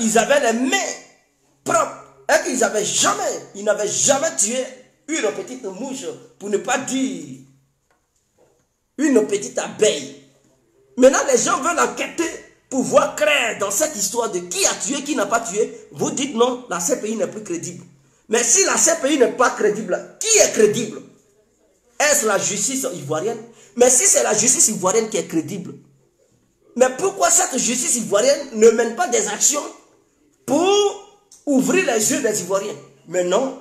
Ils avaient les mains propres. Et qu'ils n'avaient jamais tué une petite mouche, pour ne pas dire une petite abeille. Maintenant, les gens veulent enquêter pour voir clair dans cette histoire de qui a tué, qui n'a pas tué. Vous dites non, la CPI n'est plus crédible. Mais si la CPI n'est pas crédible, qui est crédible? Est-ce la justice ivoirienne? Mais si c'est la justice ivoirienne qui est crédible, mais pourquoi cette justice ivoirienne ne mène pas des actions pour ouvrir les yeux des Ivoiriens? Mais non,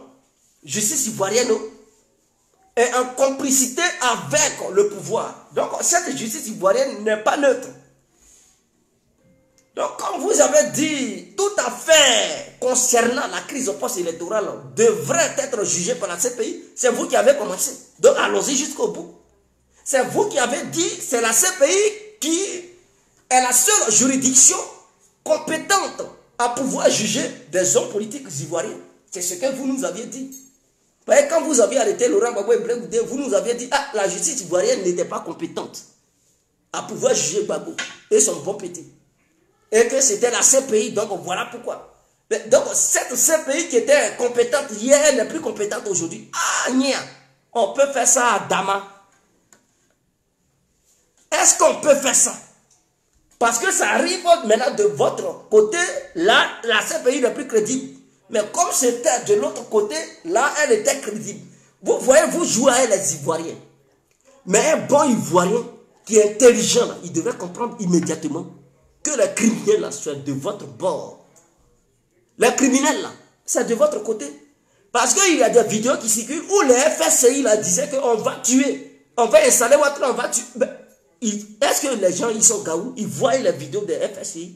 justice ivoirienne est en complicité avec le pouvoir. Donc cette justice ivoirienne n'est pas neutre. Donc comme vous avez dit, toute affaire concernant la crise post-électorale devrait être jugée par la CPI. C'est vous qui avez commencé. Donc allons-y jusqu'au bout. C'est vous qui avez dit, c'est la CPI qui est la seule juridiction compétente à pouvoir juger des hommes politiques ivoiriens. C'est ce que vous nous aviez dit. Voyez, quand vous aviez arrêté Laurent Gbagbo et Blé Goudé, vous nous aviez dit ah, la justice ivoirienne n'était pas compétente à pouvoir juger Gbagbo et son bon petit. Et que c'était la CPI, donc voilà pourquoi. Mais donc cette CPI qui était compétente hier n'est plus compétente aujourd'hui. Ah, nia, on peut faire ça à Dama. Est-ce qu'on peut faire ça? Parce que ça arrive maintenant de votre côté, là, la CPI n'est plus crédible. Mais comme c'était de l'autre côté, là, elle était crédible. Vous voyez, vous jouez à les Ivoiriens. Mais un bon Ivoirien qui est intelligent, là, il devrait comprendre immédiatement que les criminels, là, sont de votre bord. Les criminels, là, c'est de votre côté. Parce qu'il y a des vidéos qui circulent où les FSI, là, disaient qu'on va tuer. On va installer Ouattara, on va tuer. Est-ce que les gens, ils sont gaou? Ils voient les vidéos des FSI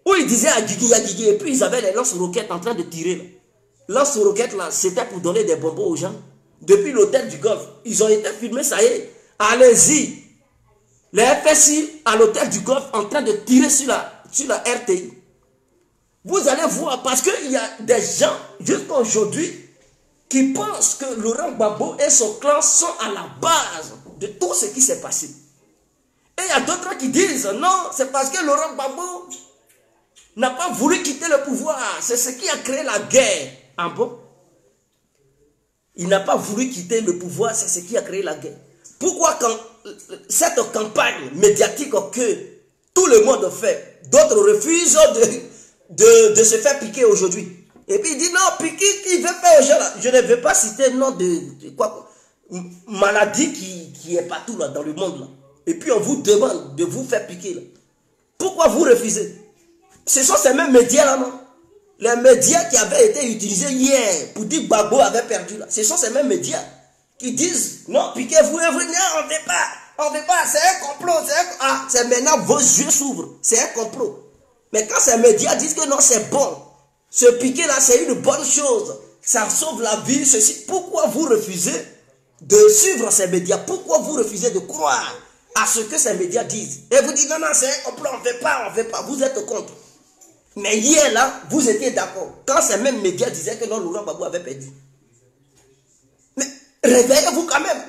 où ils disaient à Guigui, et puis ils avaient les lance-roquettes en train de tirer. Lance-roquettes, là, c'était pour donner des bonbons aux gens. Depuis l'hôtel du Golfe, ils ont été filmés, ça y est. Allez-y. Les FSI à l'hôtel du Golfe en train de tirer sur la RTI. Vous allez voir, parce qu'il y a des gens, jusqu'à aujourd'hui, qui pensent que Laurent Gbagbo et son clan sont à la base de tout ce qui s'est passé. Et il y a d'autres qui disent, non, c'est parce que Laurent Gbagbo n'a pas voulu quitter le pouvoir. C'est ce qui a créé la guerre. Ah bon? Il n'a pas voulu quitter le pouvoir, c'est ce qui a créé la guerre. Pourquoi quand cette campagne médiatique que tout le monde fait, d'autres refusent de se faire piquer aujourd'hui? Et puis il dit, non, piquer, qui veut faire aux gens là? Je ne veux pas citer le nom de quoi, maladie qui est partout là, dans le monde là. Et puis on vous demande de vous faire piquer là. Pourquoi vous refusez? Ce sont ces mêmes médias là, non? Les médias qui avaient été utilisés hier pour dire que Gbagbo avait perdu là. Ce sont ces mêmes médias qui disent non, piquez-vous, non, on ne veut pas, c'est un complot, c'est maintenant vos yeux s'ouvrent, c'est un complot. Mais quand ces médias disent que non, c'est bon, ce piquer là, c'est une bonne chose, ça sauve la vie, ceci, pourquoi vous refusez de suivre ces médias? Pourquoi vous refusez de croire à ce que ces médias disent? Et vous dites non, non, c'est un complot, on ne veut pas, vous êtes contre. Mais hier là, vous étiez d'accord. Quand ces mêmes médias disaient que non, Laurent Gbagbo avait perdu. Mais réveillez-vous quand même.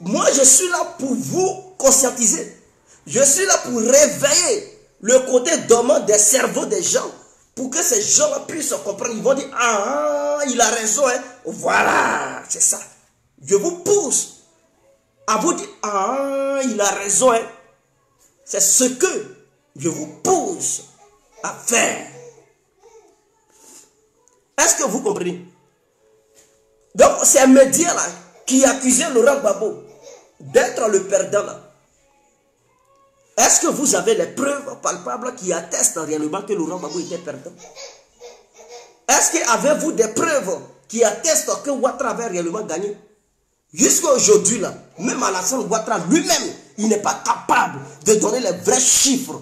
Moi, je suis là pour vous conscientiser. Je suis là pour réveiller le côté dormant des cerveaux des gens. Pour que ces gens puissent comprendre. Ils vont dire, ah, il a raison. Hein. Voilà, c'est ça. Je vous pousse à vous dire, ah, il a raison. Hein. C'est ce que je vous pousse à faire. Est-ce que vous comprenez? Donc, c'est un média là qui accusait Laurent Gbagbo d'être le perdant là. Est-ce que vous avez les preuves palpables qui attestent réellement que Laurent Gbagbo était perdant? Est-ce que avez-vous des preuves qui attestent que Ouattara avait réellement gagné? Jusqu'à aujourd'hui là, même Alassane Ouattara lui-même, il n'est pas capable de donner les vrais chiffres.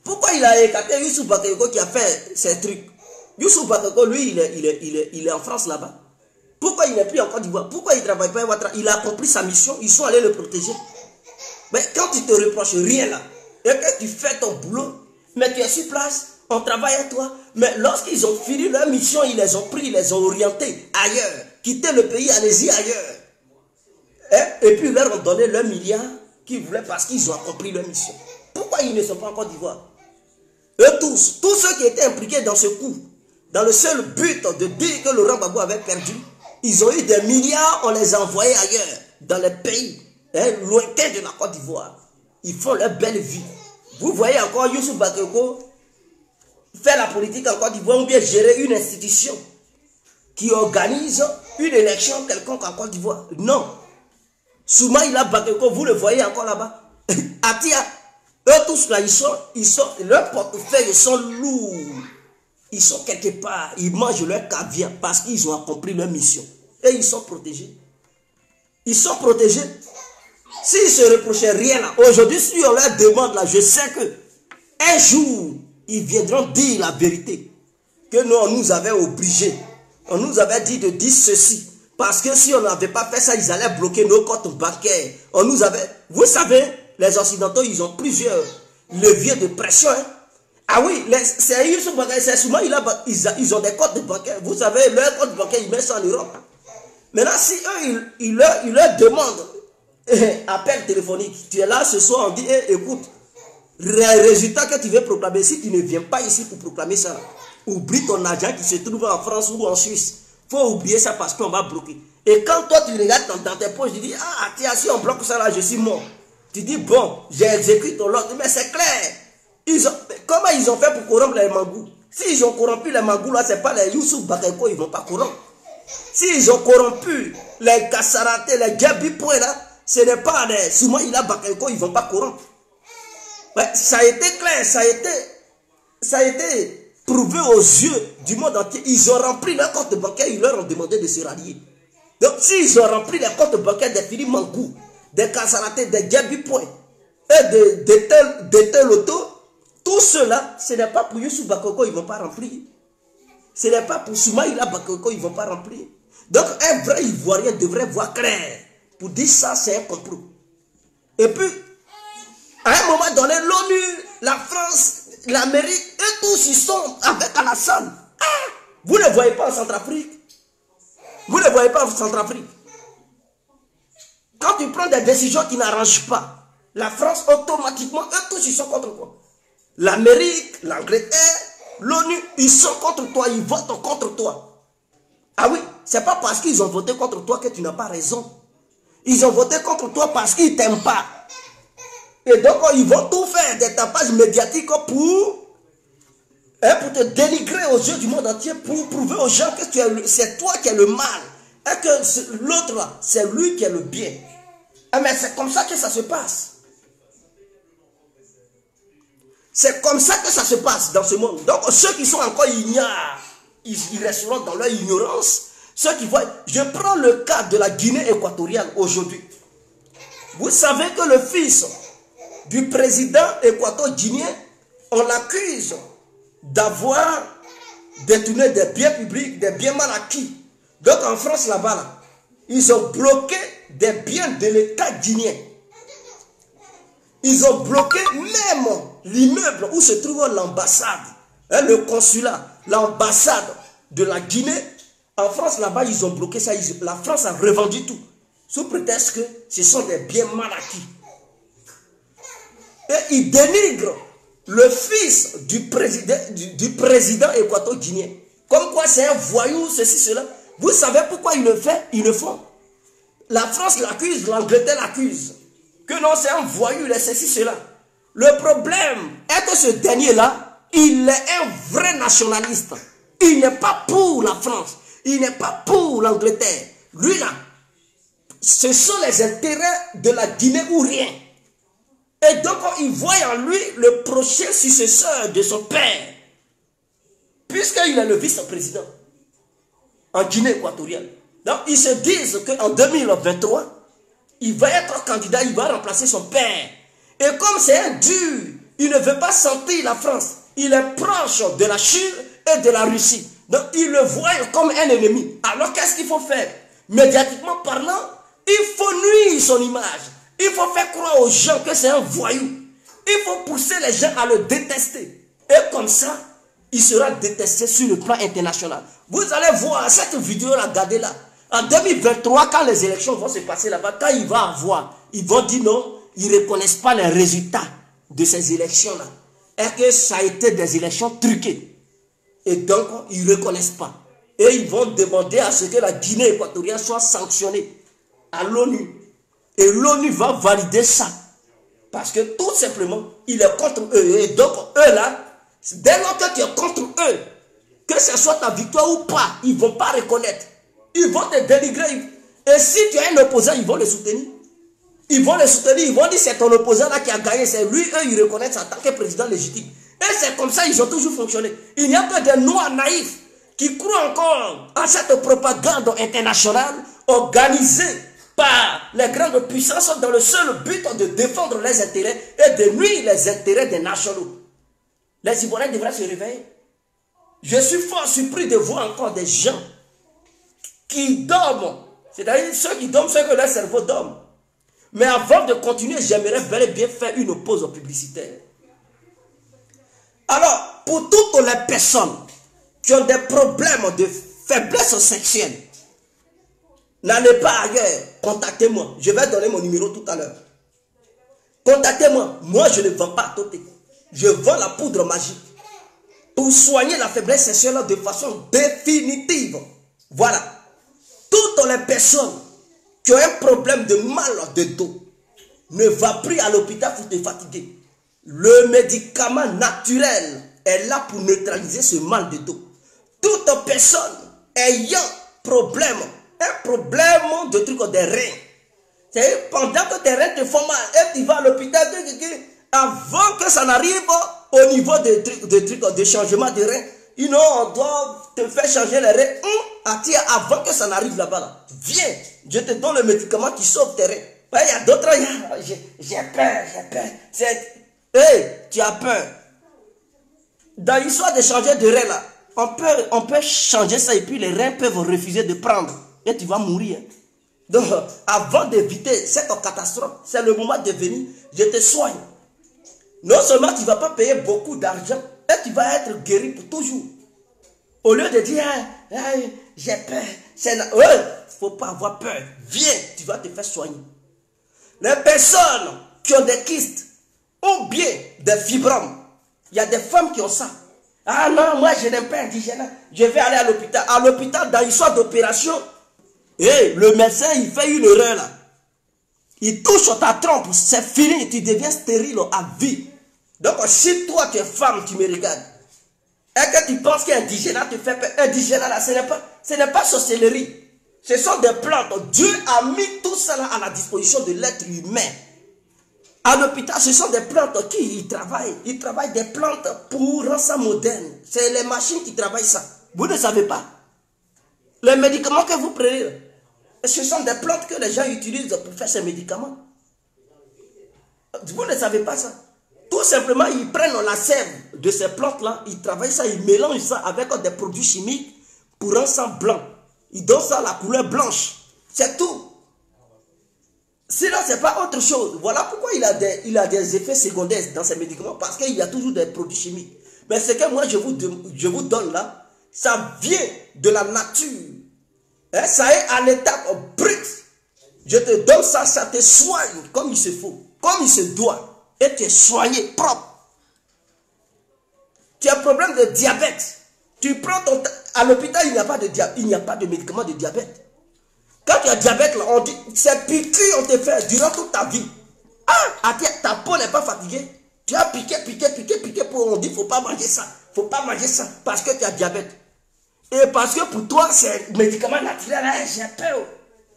Pourquoi il a écarté Youssou Bakayoko qui a fait ces trucs? Youssou Bakayoko, lui, il est en France là-bas. Pourquoi il n'est plus en Côte d'Ivoire? Pourquoi il ne travaille pas à Ouattara? Il a accompli sa mission, ils sont allés le protéger. Mais quand tu te reproches rien là, et que tu fais ton boulot, mais tu es sur place, on travaille avec toi, mais lorsqu'ils ont fini leur mission, ils les ont pris, ils les ont orientés ailleurs. Quittez le pays, allez-y ailleurs. Et puis ils leur ont donné leurs milliards qu'ils voulaient parce qu'ils ont accompli leur mission. Pourquoi ils ne sont pas en Côte d'Ivoire? Eux tous ceux qui étaient impliqués dans ce coup, dans le seul but de dire que Laurent Gbagbo avait perdu, ils ont eu des milliards, on les a envoyés ailleurs, dans les pays lointains de la Côte d'Ivoire. Ils font leur belle vie. Vous voyez encore Youssou Bakayoko faire la politique en Côte d'Ivoire ou bien gérer une institution qui organise une élection quelconque en Côte d'Ivoire? Non. Soumaïla Bakayoko, vous le voyez encore là-bas. Atia, eux tous là, leurs portefeuilles sont lourds. Ils sont quelque part, ils mangent leur caviar parce qu'ils ont accompli leur mission. Et ils sont protégés. Ils sont protégés. S'ils se reprochaient rien là, aujourd'hui, si on leur demande là, je sais que un jour, ils viendront dire la vérité. Que nous, on nous avait obligés. On nous avait dit de dire ceci. Parce que si on n'avait pas fait ça, ils allaient bloquer nos comptes bancaires. On nous avait... Vous savez, les Occidentaux, ils ont plusieurs leviers de pression. Hein. Ah oui, c'est souvent, ils ont des comptes bancaires. Vous savez, leur compte bancaire, ils mettent ça en Europe. Maintenant, si eux, ils leur demandent appel téléphonique, tu es là ce soir, on dit, écoute, résultat que tu veux proclamer, si tu ne viens pas ici pour proclamer ça, oublie ton argent qui se trouve en France ou en Suisse. Il faut oublier ça parce qu'on va bloquer. Et quand toi, tu regardes dans tes poches, tu dis, ah, tiens, si on bloque ça là, je suis mort. Tu dis, bon, j'ai exécuté ton ordre, mais c'est clair. Comment ils ont fait pour corrompre les Mangous? S'ils ont corrompu les Mangous, là, ce n'est pas les Youssou Bakayoko, ils ne vont pas corrompre. S'ils ont corrompu les Kassaraté, les Gabi Poué, là, ce n'est pas les Soumaïla Bakayoko, ils ne vont pas corrompre. Ouais, ça a été clair, ça a été prouvé aux yeux du monde entier. Ils ont rempli leur compte bancaire, ils leur ont demandé de se rallier. Donc, s'ils ont rempli les comptes bancaires des Philippe Mangou, des Kassaraté, des Gabi Poué, et de tel auto, tout cela, ce n'est pas pour Youssou Bakayoko, ils ne vont pas remplir. Ce n'est pas pour Soumaïla Bakayoko, ils ne vont pas remplir. Donc, un vrai Ivoirien devrait voir clair. Pour dire ça, c'est un complot. Et puis, à un moment donné, l'ONU, la France, l'Amérique, eux tous, ils sont avec Alassane. Ah, vous ne le voyez pas en Centrafrique. Vous ne le voyez pas en Centrafrique. Quand tu prends des décisions qui n'arrangent pas, la France, automatiquement, eux tous, ils sont contre toi. L'Amérique, l'Angleterre, l'ONU, ils sont contre toi, ils votent contre toi. Ah oui, c'est pas parce qu'ils ont voté contre toi que tu n'as pas raison. Ils ont voté contre toi parce qu'ils ne t'aiment pas. Et donc, ils vont tout faire, des tapages médiatiques pour te dénigrer aux yeux du monde entier, pour prouver aux gens que c'est toi qui es le mal. Et que l'autre, c'est lui qui est le bien. Mais c'est comme ça que ça se passe. C'est comme ça que ça se passe dans ce monde. Donc, ceux qui sont encore ignorants, ils resteront dans leur ignorance. Ceux qui voient, je prends le cas de la Guinée équatoriale aujourd'hui. Vous savez que le fils du président équato-guinéen, on l'accuse d'avoir détourné des biens publics, des biens mal acquis. Donc en France là-bas, là, ils ont bloqué des biens de l'État guinéen. Ils ont bloqué même l'immeuble où se trouve l'ambassade, le consulat, l'ambassade de la Guinée. En France, là-bas, ils ont bloqué ça. La France a revendu tout. Sous prétexte que ce sont des biens mal acquis. Et ils dénigrent le fils du président équato-guinéen. Comme quoi c'est un voyou, ceci, cela. Vous savez pourquoi ils le font? La France l'accuse, l'Angleterre l'accuse. Que non, c'est un voyou, il est ceci, cela. Le problème est que ce dernier-là, il est un vrai nationaliste. Il n'est pas pour la France. Il n'est pas pour l'Angleterre. Lui là, ce sont les intérêts de la Guinée ou rien. Et donc il voit en lui le prochain successeur de son père. Puisqu'il est le vice-président en Guinée équatoriale. Donc ils se disent qu'en 2023, il va être candidat, il va remplacer son père. Et comme c'est un dur, il ne veut pas sentir la France. Il est proche de la Chine et de la Russie. Donc, il le voit comme un ennemi. Alors, qu'est-ce qu'il faut faire? Médiatiquement parlant, il faut nuire son image. Il faut faire croire aux gens que c'est un voyou. Il faut pousser les gens à le détester. Et comme ça, il sera détesté sur le plan international. Vous allez voir cette vidéo-là, regardez là. En 2023, quand les élections vont se passer là-bas, quand il va avoir, ils vont dire non, ils ne reconnaissent pas les résultats de ces élections-là. Et que ça a été des élections truquées. Et donc, ils ne reconnaissent pas. Et ils vont demander à ce que la Guinée équatoriale soit sanctionnée à l'ONU. Et l'ONU va valider ça. Parce que tout simplement, il est contre eux. Et donc, eux là, dès lors que tu es contre eux, que ce soit ta victoire ou pas, ils ne vont pas reconnaître. Ils vont te dénigrer. Et si tu as un opposant, ils vont le soutenir. Ils vont le soutenir. Ils vont dire c'est ton opposant là qui a gagné. C'est lui, eux, ils reconnaissent en tant que président légitime. Et c'est comme ça ils ont toujours fonctionné. Il n'y a que des noirs naïfs qui croient encore à cette propagande internationale organisée par les grandes puissances dans le seul but de défendre les intérêts et de nuire les intérêts des nationaux. Les Ivoiriens devraient se réveiller. Je suis fort surpris de voir encore des gens qui dorment. C'est-à-dire ceux qui dorment, ceux que leur cerveau dorme. Mais avant de continuer, j'aimerais bel et bien faire une pause publicitaire. Alors, pour toutes les personnes qui ont des problèmes de faiblesse sexuelle, n'allez pas ailleurs, contactez-moi. Je vais donner mon numéro tout à l'heure. Contactez-moi. Moi, je ne vends pas à côté. Je vends la poudre magique pour soigner la faiblesse sexuelle de façon définitive. Voilà. Toutes les personnes qui ont un problème de mal de dos, ne va plus à l'hôpital pour te fatiguer. Le médicament naturel est là pour neutraliser ce mal de dos. Toute personne ayant un problème de trucs des reins, c'est pendant que tes reins te font mal et tu vas à l'hôpital, avant que ça n'arrive au niveau des trucs de changement de reins, on doit te faire changer les reins avant que ça n'arrive là-bas. Là. Viens, je te donne le médicament qui sauve tes reins. Il y a d'autres, j'ai peur. Hey, tu as peur. Dans l'histoire de changer de reins, là, on peut changer ça et puis les reins peuvent refuser de prendre. Et tu vas mourir. Hein. Donc, avant d'éviter cette catastrophe, c'est le moment de venir, je te soigne. Non seulement tu ne vas pas payer beaucoup d'argent, et tu vas être guéri pour toujours. Au lieu de dire, j'ai peur, il ne faut pas avoir peur. Viens, tu vas te faire soigner. Les personnes qui ont des kystes ou bien des fibromes, il y a des femmes qui ont ça. Ah non, moi je n'aime pas indigène. Je vais aller à l'hôpital. À l'hôpital, dans l'histoire d'opération, le médecin, il fait une erreur là. Il touche ta trompe, c'est fini, tu deviens stérile à vie. Donc si toi tu es femme, tu me regardes, et que tu penses qu'indigène te fait peur, indigène là, ce n'est pas sorcellerie. Ce sont des plantes. Dieu a mis tout ça là à la disposition de l'être humain. À l'hôpital, ce sont des plantes qui travaillent. Ils travaillent des plantes pour rendre ça moderne. C'est les machines qui travaillent ça. Vous ne savez pas. Les médicaments que vous prenez, ce sont des plantes que les gens utilisent pour faire ces médicaments. Vous ne savez pas ça. Tout simplement, ils prennent la sève de ces plantes-là, ils travaillent ça, ils mélangent ça avec des produits chimiques pour rendre ça blanc. Ils donnent ça la couleur blanche. C'est tout. Sinon, ce n'est pas autre chose. Voilà pourquoi il a des effets secondaires dans ces médicaments, parce qu'il y a toujours des produits chimiques. Mais ce que moi je vous donne là, ça vient de la nature. Hein, ça est à l'état brut. Je te donne ça, ça te soigne comme il se faut, comme il se doit. Et tu es soigné, propre. Tu as un problème de diabète. Tu prends ton... À l'hôpital, il n'y a pas de médicament de diabète. Quand tu as diabète, là, on dit, c'est piqûre on te fait durant toute ta vie. Ta peau n'est pas fatiguée. Tu as piqué pour on dit, il ne faut pas manger ça. Il ne faut pas manger ça parce que tu as diabète. Et parce que pour toi, c'est médicament naturel. J'ai peur.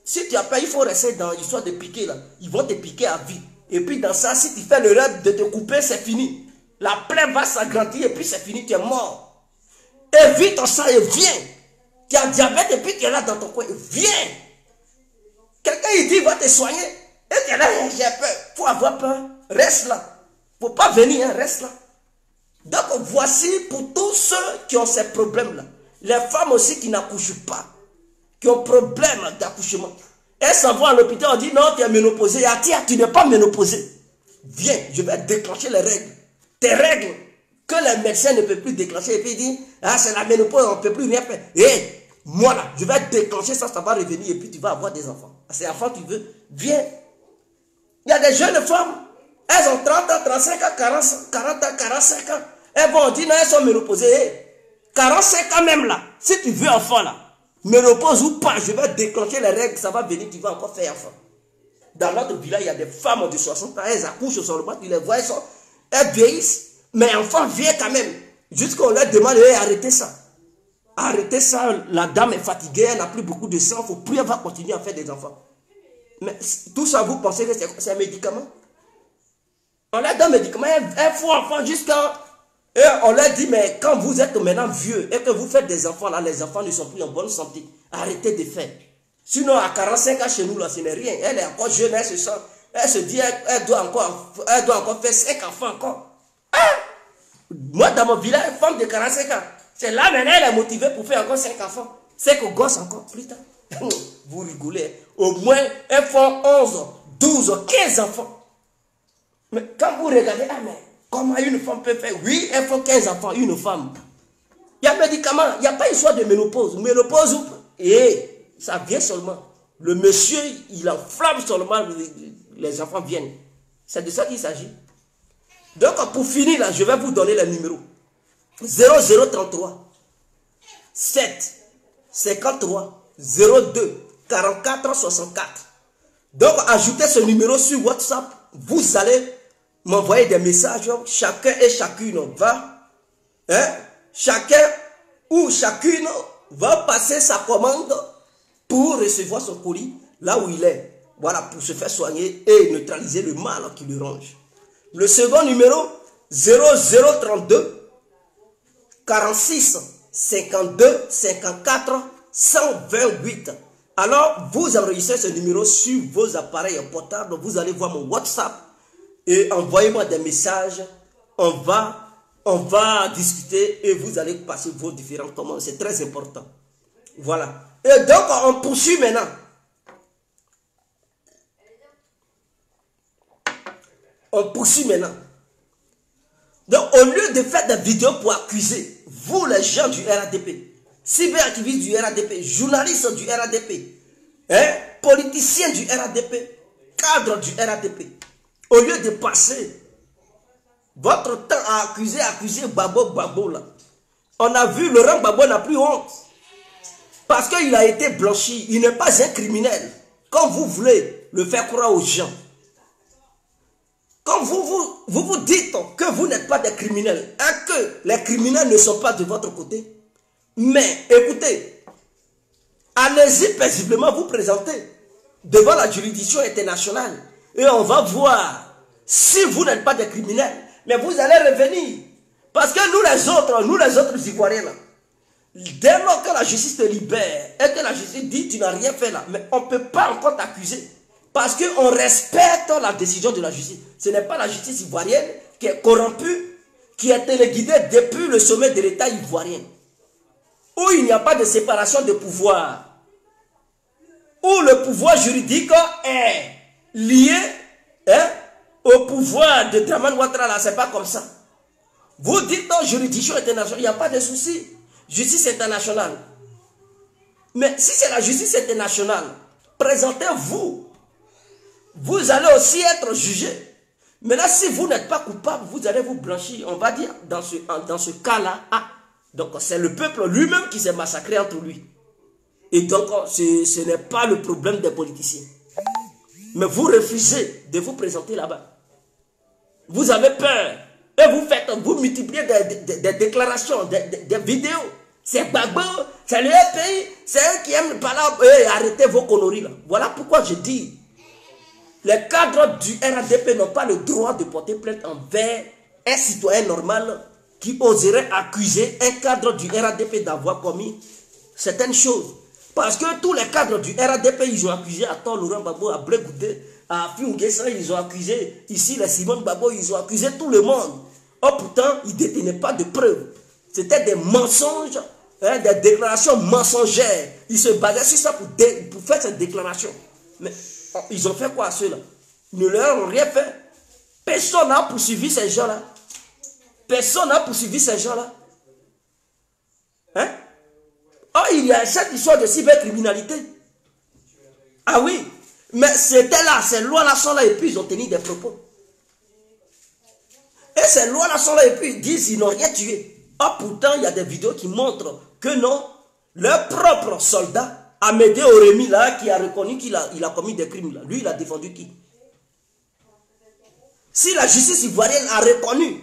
Si tu as peur, il faut rester dans l'histoire de piquer là. Ils vont te piquer à vie. Et puis dans ça, si tu fais le rêve de te couper, c'est fini. La plaie va s'agrandir et puis c'est fini, tu es mort. Évite ça et viens. Tu as diabète et puis tu es là dans ton coin. Viens. Quelqu'un il dit, il va te soigner. Et tu es là, j'ai peur. Il faut avoir peur. Reste là. Il ne faut pas venir, hein, reste là. Donc voici pour tous ceux qui ont ces problèmes-là. Les femmes aussi qui n'accouchent pas. Qui ont problème d'accouchement. Elles s'en vont à l'hôpital, on dit non, tu es ménopausée. Tu n'es pas ménopausée. Viens, je vais déclencher les règles. Tes règles que les médecins ne peuvent plus déclencher. Et puis ils disent, c'est la ménopause, on ne peut plus rien faire. Et moi là, je vais déclencher ça, ça va revenir et puis tu vas avoir des enfants. Ces enfants, tu veux, viens. Il y a des jeunes femmes, elles ont 30 ans, 35 ans, 40 ans, 45 ans. Elles vont dire, non, elles sont ménopausées. 45 ans même là, si tu veux enfant là, ménopause ou pas, je vais déclencher les règles, ça va venir, tu vas encore faire enfant. Dans notre village, il y a des femmes de 60 ans, elles accouchent sur le bas, tu les vois, elles vieillissent, mais enfant vient quand même. Jusqu'on leur demande, arrêtez ça. Arrêtez ça, la dame est fatiguée, elle n'a plus beaucoup de sang, il faut plus, elle va continuer à faire des enfants. Mais tout ça, vous pensez que c'est un médicament? On leur donne un médicament, elles font enfant jusqu'à... Et on leur dit, mais quand vous êtes maintenant vieux et que vous faites des enfants, là, les enfants ne sont plus en bonne santé. Arrêtez de faire. Sinon, à 45 ans chez nous, là, ce n'est rien. Elle est encore jeune, elle se dit, elle doit encore faire 5 enfants encore. Moi, dans mon village, une femme de 45 ans, c'est là maintenant, elle est motivée pour faire encore 5 enfants. 5 gosses encore, plus tard. Vous rigolez. Au moins, elles font 11, 12, 15 enfants. Mais quand vous regardez, ah mais comment une femme peut faire? Oui, elle faut 15 enfants, une femme. Il y a médicaments, il n'y a pas histoire de ménopause. Ménopause, et ça vient seulement. Le monsieur, il enflamme seulement, les enfants viennent. C'est de ça qu'il s'agit. Donc, pour finir, là, je vais vous donner le numéro. 0033 7 53 02 44 64. Donc, ajoutez ce numéro sur WhatsApp. Vous allez m'envoyer des messages. Chacun et chacune va, chacun ou chacune va passer sa commande pour recevoir son colis là où il est. Voilà, pour se faire soigner et neutraliser le mal qui le ronge. Le second numéro, 0032 46 52 54 128. Alors, vous enregistrez ce numéro sur vos appareils portables. Vous allez voir mon WhatsApp et envoyez-moi des messages. On va discuter et vous allez passer vos différentes commandes. C'est très important. Voilà. Et donc, on poursuit maintenant. On poursuit maintenant. Donc, au lieu de faire des vidéos pour accuser, vous les gens du RADP, cyberactivistes du RADP, journalistes du RADP, politiciens du RADP, cadres du RADP, au lieu de passer votre temps à accuser Babo là, on a vu Laurent Gbagbo n'a plus honte. Parce qu'il a été blanchi, il n'est pas un criminel. Quand vous voulez le faire croire aux gens, quand vous dites que vous n'êtes pas des criminels, et que les criminels ne sont pas de votre côté, mais écoutez, allez-y paisiblement vous présenter devant la juridiction internationale et on va voir si vous n'êtes pas des criminels, mais vous allez revenir. Parce que nous les autres Ivoiriens, là, dès lors que la justice te libère et que la justice dit tu n'as rien fait là, mais on ne peut pas encore t'accuser. Parce qu'on respecte la décision de la justice. Ce n'est pas la justice ivoirienne qui est corrompue, qui est téléguidée depuis le sommet de l'État ivoirien. Où il n'y a pas de séparation de pouvoir. Où le pouvoir juridique est lié au pouvoir de Dramane Ouattara. Là, c'est pas comme ça. Vous dites dans juridiction internationale, il n'y a pas de souci. Justice internationale. Mais si c'est la justice internationale, présentez-vous. Vous allez aussi être jugé. Mais là, si vous n'êtes pas coupable, vous allez vous blanchir. On va dire, dans ce cas-là, donc c'est le peuple lui-même qui s'est massacré entre lui. Et donc, ce n'est pas le problème des politiciens. Mais vous refusez de vous présenter là-bas. Vous avez peur. Et vous multipliez des déclarations, des vidéos. C'est Gbagbo, c'est le pays, c'est eux qui aiment parler. Arrêtez vos conneries là. Voilà pourquoi je dis. Les cadres du RADP n'ont pas le droit de porter plainte envers un citoyen normal qui oserait accuser un cadre du RADP d'avoir commis certaines choses. Parce que tous les cadres du RADP, ils ont accusé à tort Laurent Gbagbo, à Blé Goudé, à Fiunguessa, ils ont accusé, ici les Simon Gbagbo, ils ont accusé tout le monde. Or pourtant, ils ne détenaient pas de preuves. C'était des mensonges, des déclarations mensongères. Ils se basaient sur ça pour faire cette déclaration. Mais ils ont fait quoi à ceux-là? Ils ne leur ont rien fait. Personne n'a poursuivi ces gens-là. Personne n'a poursuivi ces gens-là. Oh, il y a cette histoire de cybercriminalité. Ah oui, mais c'était là, ces lois-là sont là et puis ils ont tenu des propos. Et ces lois-là sont là et puis ils disent qu'ils n'ont rien tué. Oh, pourtant, il y a des vidéos qui montrent que non, leur propre soldat, Amédée Oremi, là, qui a reconnu qu'il a commis des crimes, là. Lui, il a défendu qui? Si la justice ivoirienne a reconnu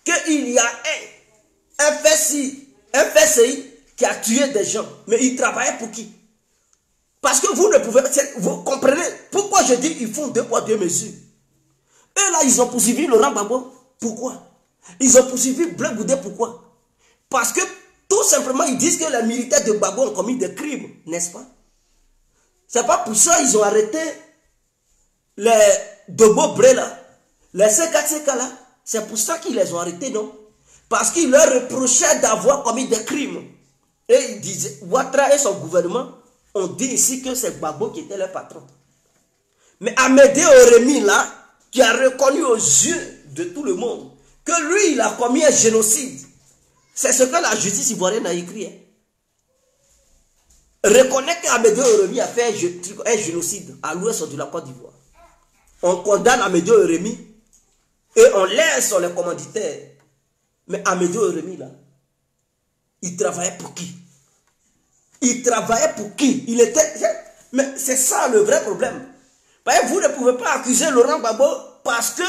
qu'il y a un FCI qui a tué des gens, mais il travaillait pour qui? Parce que vous ne pouvez pas, vous comprenez pourquoi je dis qu'ils font 2 poids 2 mesures. Et là, ils ont poursuivi Laurent Gbagbo. Pourquoi? Ils ont poursuivi Blé Goudé. Pourquoi? Parce que tout simplement, ils disent que les militaires de Gbagbo ont commis des crimes, n'est-ce pas? C'est pas pour ça qu'ils ont arrêté les Dobo Bré là, les C4CK là. C'est pour ça qu'ils les ont arrêtés, non? Parce qu'ils leur reprochaient d'avoir commis des crimes. Et ils disaient, Ouattara et son gouvernement ont dit ici que c'est Gbagbo qui était leur patron. Mais Amédée Oremi, là, qui a reconnu aux yeux de tout le monde que lui, il a commis un génocide. C'est ce que la justice ivoirienne a écrit. Hein. Reconnaît qu'Amédée Oremi a fait un génocide à l'ouest de la Côte d'Ivoire. On condamne Amédée Oremi et on laisse les commanditaires. Mais Amédée Oremi, là, il travaillait pour qui? Il travaillait pour qui? Il était... Mais c'est ça le vrai problème. Vous ne pouvez pas accuser Laurent Gbagbo parce que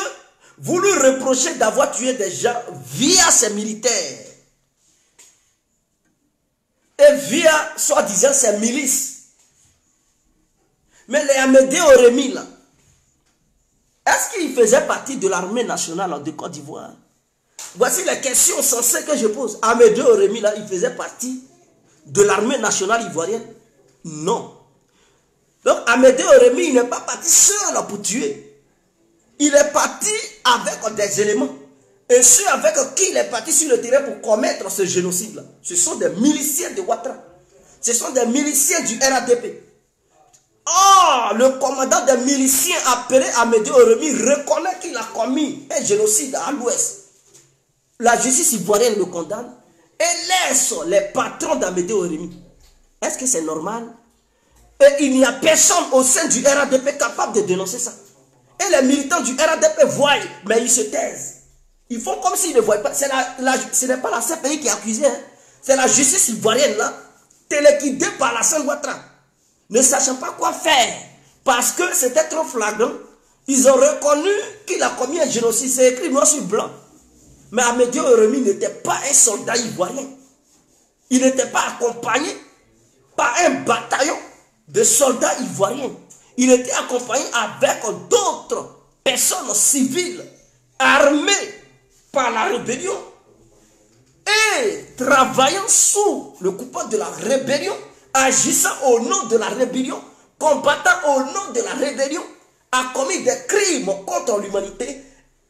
vous lui reprochez d'avoir tué des gens via ses militaires. Et via, soi-disant, ses milices. Mais les Amédée Oremi, là, est-ce qu'il faisait partie de l'armée nationale de Côte d'Ivoire? Voici les questions sensées que je pose. Amédée Oremi, là, il faisait partie de l'armée nationale ivoirienne? Non. Donc, Amédée Oremi, il n'est pas parti seul pour tuer. Il est parti avec des éléments. Et ceux avec qui il est parti sur le terrain pour commettre ce génocide-là, ce sont des miliciens de Ouattara. Ce sont des miliciens du RADP. Oh, le commandant des miliciens appelé Amédée Oremi reconnaît qu'il a commis un génocide à l'ouest. La justice ivoirienne le condamne et laisse les patrons d'Amédée Oremi. Est-ce que c'est normal? Et il n'y a personne au sein du RADP capable de dénoncer ça. Et les militants du RADP voient, mais ils se taisent. Ils font comme s'ils ne voient pas. Ce n'est pas la CPI qui est accusée. Hein. C'est la justice ivoirienne là, téléguidée par la Alassane Ouattara. Ne sachant pas quoi faire. Parce que c'était trop flagrant. Ils ont reconnu qu'il a commis un génocide. C'est écrit noir sur blanc. Mais Amédée Oremi n'était pas un soldat ivoirien. Il n'était pas accompagné par un bataillon de soldats ivoiriens. Il était accompagné avec d'autres personnes civiles armées par la rébellion et travaillant sous le coupable de la rébellion, agissant au nom de la rébellion, combattant au nom de la rébellion, a commis des crimes contre l'humanité,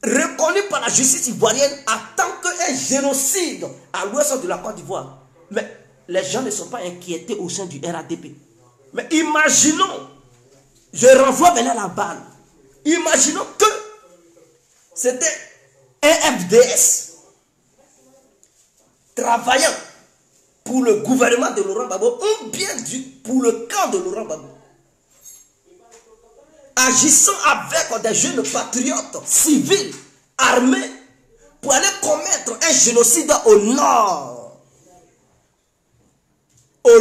reconnu par la justice ivoirienne en tant qu'un génocide à l'ouest de la Côte d'Ivoire. Mais les gens ne sont pas inquiétés au sein du RADP. Mais imaginons, je renvoie maintenant la balle, imaginons que c'était un FDS travaillant pour le gouvernement de Laurent Gbagbo ou bien pour le camp de Laurent Gbagbo, agissant avec des jeunes patriotes civils armés pour aller commettre un génocide au nord, au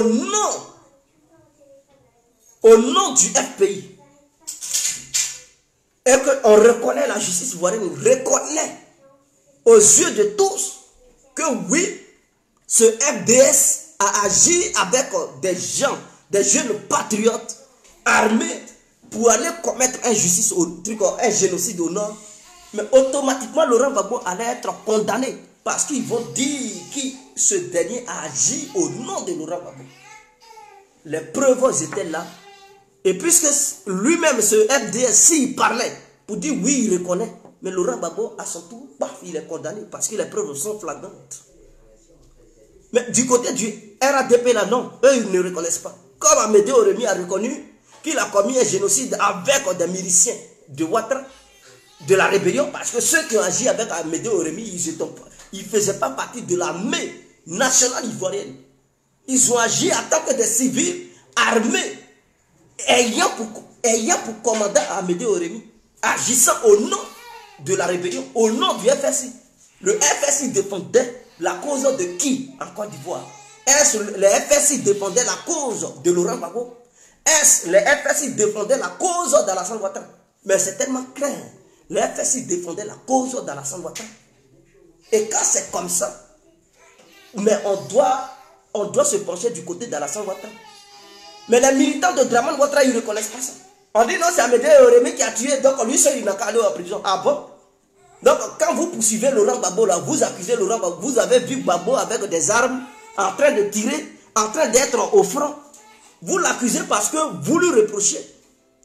nom du FPI. Et qu'on reconnaît, la justice ivoirienne reconnaît aux yeux de tous que oui, ce FDS a agi avec des gens, des jeunes patriotes armés pour aller commettre un génocide au nord. Mais automatiquement, Laurent Gbagbo allait être condamné parce qu'ils vont dire que ce dernier a agi au nom de Laurent Gbagbo. Les preuves étaient là. Et puisque lui-même, ce FDS, s'il parlait pour dire oui, il reconnaît, mais Laurent Gbagbo, à son tour, paf, il est condamné parce que les preuves sont flagrantes. Mais du côté du RADP, là, non, eux, ils ne reconnaissent pas. Comme Amédée Oremi a reconnu qu'il a commis un génocide avec des miliciens de Ouattara, de la rébellion, parce que ceux qui ont agi avec Amédée Oremi, ils ne faisaient pas partie de l'armée nationale ivoirienne. Ils ont agi en tant que des civils armés, ayant pour commandant Amédée Oremi, agissant au nom de la rébellion, au nom du FSI. Le FSI défendait la cause de qui en Côte d'Ivoire? Est-ce le FSI défendait la cause de Laurent Gbagbo? Est-ce le FSI défendait la cause d'Alassane Ouattara? Mais c'est tellement clair. Le FSI défendait la cause d'Alassane Ouattara. Et quand c'est comme ça, mais on doit se pencher du côté d'Alassane Ouattara. Mais les militants de Dramane Ouattara, ils ne reconnaissent pas ça. On dit non, c'est Amédée Oremi qui a tué, donc lui seul, il n'a qu'à aller en prison. Ah bon? Donc quand vous poursuivez Laurent Gbagbo, là, vous accusez Laurent Gbagbo, vous avez vu Gbagbo avec des armes, en train de tirer, en train d'être au front. Vous l'accusez parce que vous lui reprochez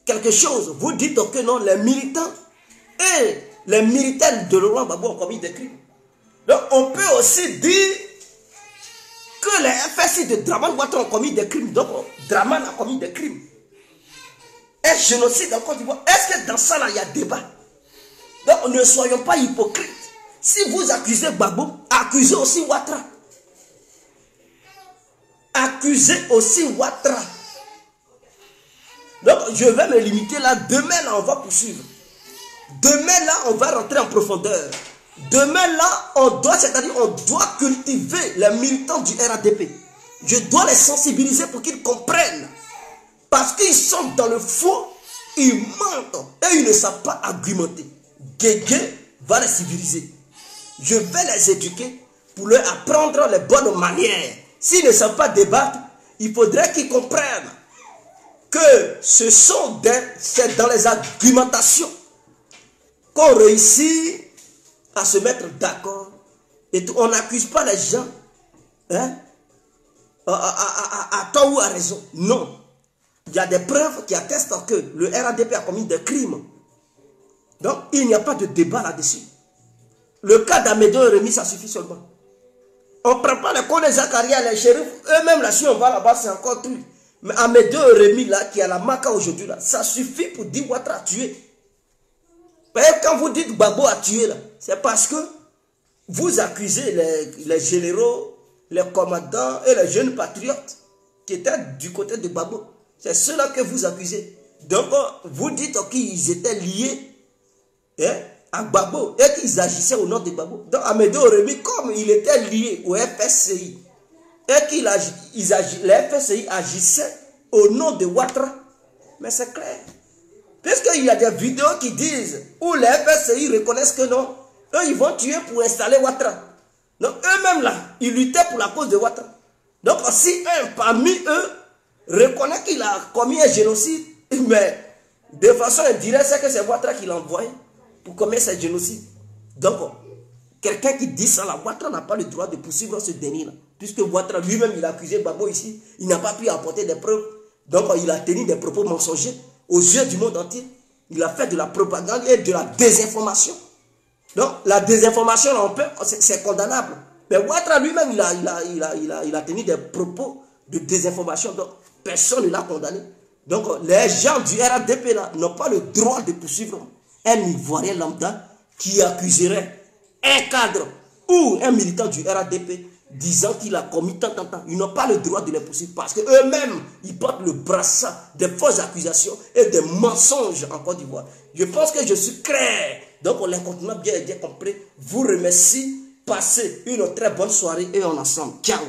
quelque chose. Vous dites que non, les militants et les militaires de Laurent Gbagbo ont commis des crimes. Donc on peut aussi dire que les FSI de Dramane Ouattara ont commis des crimes. Donc Dramane a commis des crimes. un génocide en Côte d'Ivoire. Est-ce que dans ça, là, il y a débat? Donc, ne soyons pas hypocrites. Si vous accusez Gbagbo, accusez aussi Ouattara. Accusez aussi Ouattara. Donc, je vais me limiter là. Demain, là, on va poursuivre. Demain, là, on va rentrer en profondeur. Demain, là, on doit cultiver les militants du RADP. Je dois les sensibiliser pour qu'ils comprennent. Parce qu'ils sont dans le faux, ils mentent et ils ne savent pas argumenter. Guégué va les civiliser. Je vais les éduquer pour leur apprendre les bonnes manières. S'ils ne savent pas débattre, il faudrait qu'ils comprennent que c'est dans les argumentations qu'on réussit à se mettre d'accord. Et on n'accuse pas les gens hein, à tort ou à raison. Non. Il y a des preuves qui attestent que le RADP a commis des crimes. Donc, il n'y a pas de débat là-dessus. Le cas d'Amédée Rémy, ça suffit seulement. On ne prend pas les cons des Zakaria, les shérifs, eux-mêmes, là, si on va là-bas, c'est encore truc. Mais Amédée Rémy, là, qui a la maca aujourd'hui, là, ça suffit pour dire Ouattara a tué. Et quand vous dites Gbagbo a tué, là, c'est parce que vous accusez les généraux, les commandants et les jeunes patriotes qui étaient du côté de Gbagbo. C'est ceux-là que vous accusez. Donc, vous dites qu'ils étaient liés hein, à Gbagbo et qu'ils agissaient au nom de Gbagbo. Donc, Amédée Rémy, comme il était lié au FSCI et les FSCI agissaient au nom de Ouattara, mais c'est clair. Puisqu'il y a des vidéos qui disent où les FSCI reconnaissent que non, eux, ils vont tuer pour installer Ouattara. Donc, eux-mêmes, là, ils luttaient pour la cause de Ouattara. Donc, si un parmi eux reconnaît qu'il a commis un génocide, mais de façon indirecte, c'est que c'est Ouattara qui l'a envoyé pour commettre ce génocide. Donc, quelqu'un qui dit ça, là, Ouattara n'a pas le droit de poursuivre ce déni-là. Puisque Ouattara lui-même, il a accusé Gbagbo ici, il n'a pas pu apporter des preuves. Donc, il a tenu des propos mensongers aux yeux du monde entier. Il a fait de la propagande et de la désinformation. Donc, la désinformation, c'est condamnable. Mais Ouattara lui-même, il a tenu des propos de désinformation. Donc, personne ne l'a condamné. Donc, les gens du RADP n'ont pas le droit de poursuivre un Ivoirien lambda qui accuserait un cadre ou un militant du RADP disant qu'il a commis tant. Ils n'ont pas le droit de les poursuivre parce qu'eux-mêmes, ils portent le brassard des fausses accusations et des mensonges en Côte d'Ivoire. Je pense que je suis clair. Donc, on les continue bien compris. Vous remercie. Passez une très bonne soirée et on ensemble. Ciao.